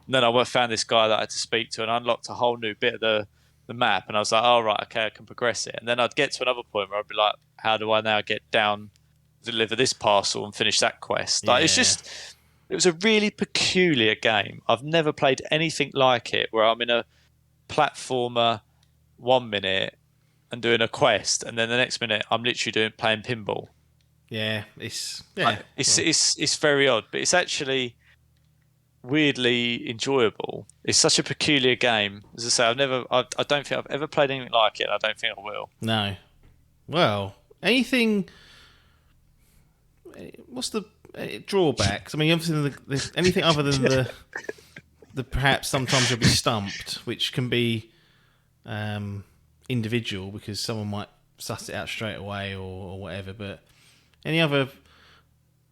Speaker 4: And then I found this guy that I had to speak to and unlocked a whole new bit of the map. And I was like, oh, right, okay, I can progress it. And then I'd get to another point where I'd be like, how do I now get down, deliver this parcel and finish that quest? Like, it was a really peculiar game. I've never played anything like it where I'm in a platformer 1 minute and doing a quest, and then the next minute I'm literally playing pinball.
Speaker 3: Yeah, it's
Speaker 4: very odd, but it's actually weirdly enjoyable. It's such a peculiar game. As I say, I don't think I've ever played anything like it. I don't think I will.
Speaker 3: No. Well, anything. What's the drawbacks? I mean, obviously, anything other than the perhaps sometimes you'll be stumped, which can be individual because someone might suss it out straight away or whatever. But any other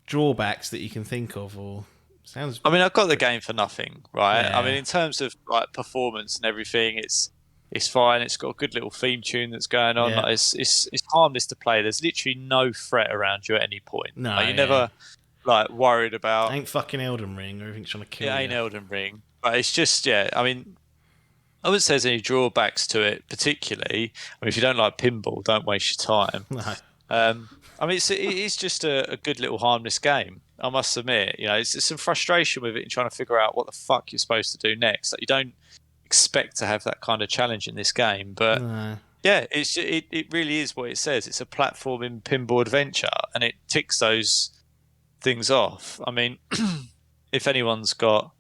Speaker 3: drawbacks that you can think of, or sounds?
Speaker 4: I mean, I've got the game for nothing, right?
Speaker 3: Yeah.
Speaker 4: I mean, in terms of like performance and everything, it's fine. It's got a good little theme tune that's going on.
Speaker 3: Yeah.
Speaker 4: Like, it's harmless to play. There's literally no threat around you at any point.
Speaker 3: No,
Speaker 4: like, you're never like worried about.
Speaker 3: Ain't fucking Elden Ring or everything's trying to kill you.
Speaker 4: It ain't Elden Ring, but it's just I mean, I wouldn't say there's any drawbacks to it particularly. I mean, if you don't like pinball, don't waste your time.
Speaker 3: No.
Speaker 4: I mean, it's just a good little harmless game. I must admit, there's some frustration with it in trying to figure out what the fuck you're supposed to do next. Like, you don't expect to have that kind of challenge in this game, but yeah, it really is what it says. It's a platforming pinball adventure, and it ticks those things off. I mean, if anyone's got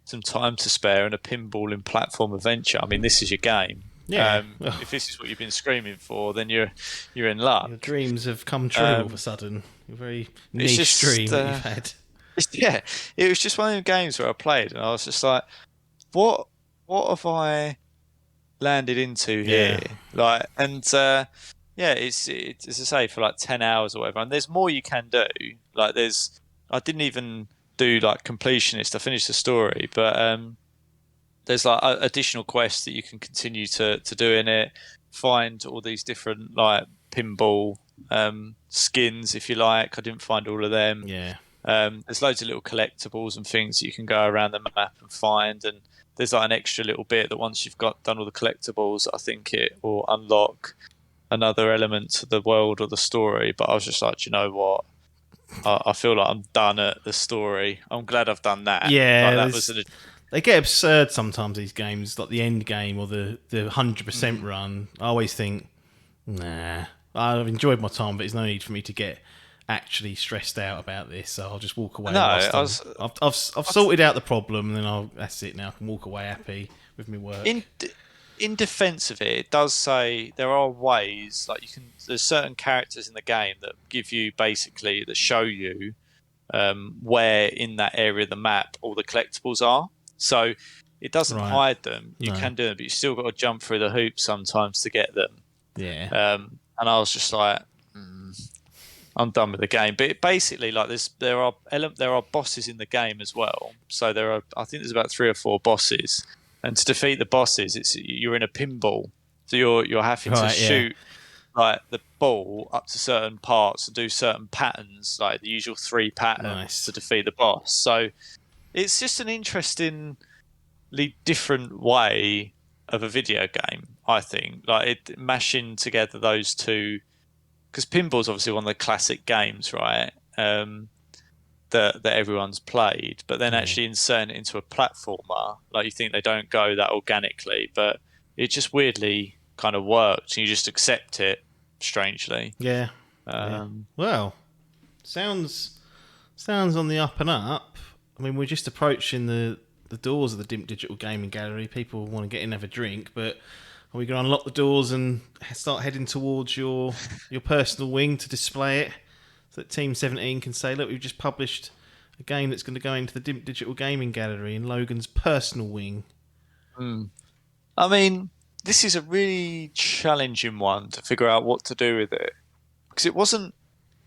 Speaker 4: some time to spare and a pinball in platform adventure, I mean, this is your game.
Speaker 3: Yeah.
Speaker 4: If this is what you've been screaming for, then you're in luck.
Speaker 3: Your dreams have come true all of a sudden. A very niche dream that you've had.
Speaker 4: Yeah, it was just one of them games where I played and I was just like, what have I landed into here? Like, and it's as I say, for like 10 hours or whatever, and there's more you can do. Like I didn't even do like completionist. I finished the story, but there's like additional quests that you can continue to do in it. Find all these different like pinball skins, if you like. I didn't find all of them.
Speaker 3: Yeah.
Speaker 4: There's loads of little collectibles and things that you can go around the map and find, and there's like an extra little bit that once you've done all the collectibles, I think it will unlock another element to the world or the story. But I was just like, you know what? I feel like I'm done at the story. I'm glad I've done that.
Speaker 3: Yeah,
Speaker 4: Like,
Speaker 3: they get absurd sometimes, these games, like the end game or the 100% run. I always think, nah, I've enjoyed my time, but there's no need for me to get actually stressed out about this, so I'll just walk away.
Speaker 4: No,
Speaker 3: I've sorted out the problem, and then that's it now. I can walk away happy with my work.
Speaker 4: In defense of it, it does say there are ways, like there's certain characters in the game that that show you where in that area of the map all the collectibles are. So it doesn't hide them. You can do them, but you still got to jump through the hoops sometimes to get them.
Speaker 3: Yeah.
Speaker 4: And I was just like, I'm done with the game. But basically, like there are bosses in the game as well. So I think there's about 3 or 4 bosses, and to defeat the bosses, you're in a pinball, so you're having to shoot like the ball up to certain parts and do certain patterns, like the usual 3 patterns to defeat the boss. So it's just an interestingly different way of a video game, I think. Like it mashing together those two. Because pinball's obviously one of the classic games, right? That everyone's played, but then actually inserting it into a platformer, like you think they don't go that organically, but it just weirdly kind of works. And you just accept it, strangely.
Speaker 3: Yeah. Well, Sounds on the up and up. I mean, we're just approaching the doors of the Dimp Digital Gaming Gallery. People want to get in and have a drink, but are we going to unlock the doors and start heading towards your personal wing to display it, so that Team 17 can say, look, we've just published a game that's going to go into the Dimp Digital Gaming Gallery in Logan's personal wing?
Speaker 4: I mean, this is a really challenging one to figure out what to do with it, because it wasn't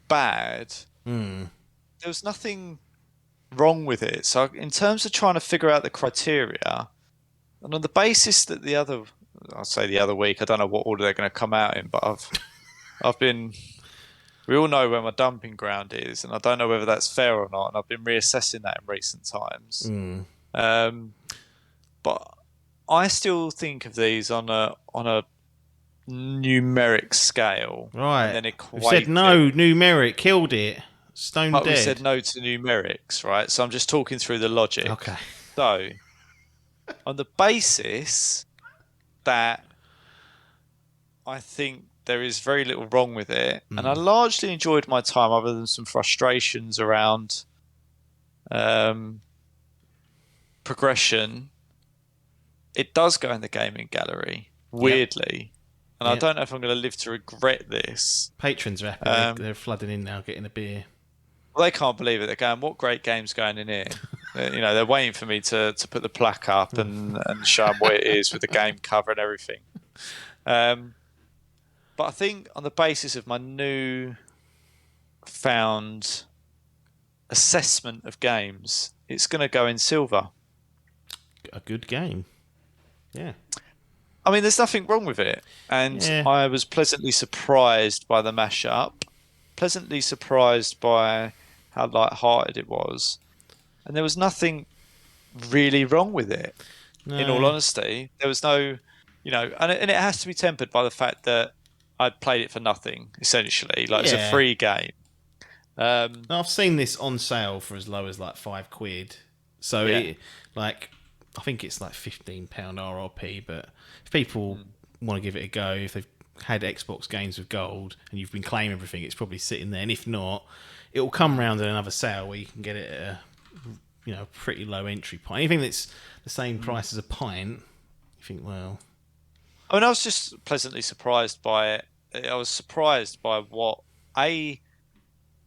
Speaker 4: bad. There was nothing wrong with it. So in terms of trying to figure out the criteria, and on the basis that the other week, I don't know what order they're going to come out in, but we all know where my dumping ground is, and I don't know whether that's fair or not, and I've been reassessing that in recent times. But I still think of these on a numeric scale.
Speaker 3: Right.
Speaker 4: And then
Speaker 3: we said no, numeric, killed it. Stone
Speaker 4: but
Speaker 3: dead.
Speaker 4: We said no to numerics, right? So I'm just talking through the logic.
Speaker 3: Okay.
Speaker 4: So, on the basis that I think there is very little wrong with it, and I largely enjoyed my time, other than some frustrations around progression, it does go in the gaming gallery, weirdly. And I don't know if I'm going to live to regret this.
Speaker 3: Patrons are happy. They're flooding in now, getting a beer.
Speaker 4: Well, they can't believe it. They're going, what great game's going in here? They're waiting for me to put the plaque up and show them what it is with the game cover and everything. But I think on the basis of my new found assessment of games, it's going to go in silver.
Speaker 3: A good game. Yeah.
Speaker 4: I mean, there's nothing wrong with it. And I was pleasantly surprised by the mashup, pleasantly surprised by how light-hearted it was. And there was nothing really wrong with it, in all honesty. There was no, and it has to be tempered by the fact that I'd played it for nothing, essentially. Like, it's a free game.
Speaker 3: I've seen this on sale for as low as like £5. So I think it's like £15 RRP, but if people want to give it a go, if they've had Xbox games with gold and you've been claiming everything, it's probably sitting there. And if not, it will come round at another sale where you can get it at a pretty low entry point. Anything that's the same price as a pint, you think, well...
Speaker 4: I mean, I was just pleasantly surprised by it. I was surprised by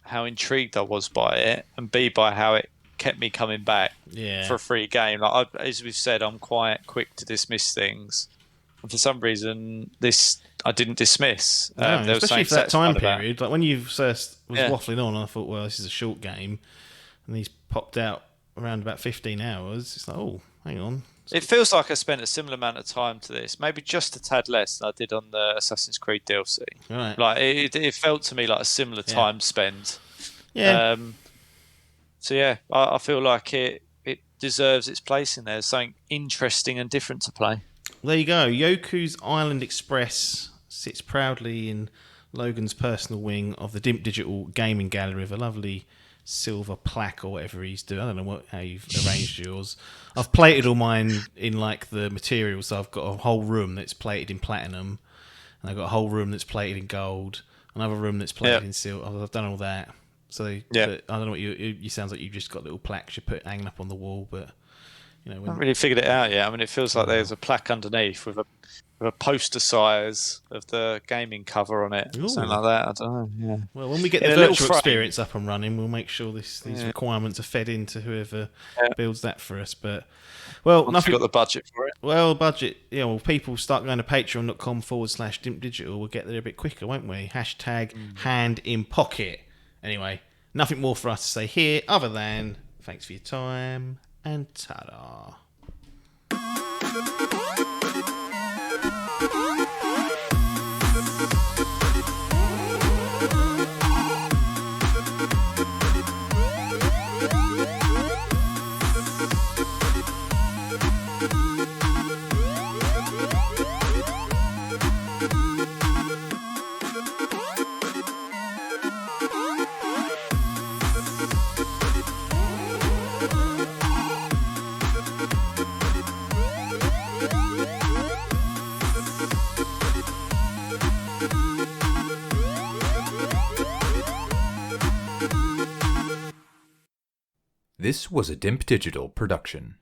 Speaker 4: how intrigued I was by it, and B, by how it kept me coming back for a free game. Like, as we've said, I'm quite quick to dismiss things, and for some reason this I didn't dismiss.
Speaker 3: Especially for that time period. Like when you first was waffling on, I thought, well, this is a short game, and these popped out around about 15 hours. It's like, oh, hang on.
Speaker 4: It feels like I spent a similar amount of time to this, maybe just a tad less than I did on the Assassin's Creed DLC.
Speaker 3: Right.
Speaker 4: Like it felt to me like a similar time spent.
Speaker 3: Yeah.
Speaker 4: So yeah, I feel like it deserves its place in there. Something interesting and different to play.
Speaker 3: There you go. Yoku's Island Express sits proudly in Logan's personal wing of the Dimp Digital Gaming Gallery with a lovely silver plaque or whatever he's doing. I don't know how you've arranged yours. I've plated all mine in like the material, so I've got a whole room that's plated in platinum, and I've got a whole room that's plated in gold, another room that's plated in silver. I've done all that. So I don't know what you sounds like you've just got little plaques you put hanging up on the wall, but I haven't
Speaker 4: really figured it out yet. I mean, it feels like there's a plaque underneath with a poster size of the gaming cover on it, something like that. I don't know. Yeah.
Speaker 3: Well, when we get the virtual experience up and running, we'll make sure these requirements are fed into whoever builds that for us. But
Speaker 4: nothing got the budget for it.
Speaker 3: Well, budget. Yeah. Well, people start going to patreon.com/Dimp Digital. We'll get there a bit quicker, won't we? #hand in pocket. Anyway, nothing more for us to say here other than thanks for your time and ta-da.
Speaker 1: This was a Dimp Digital production.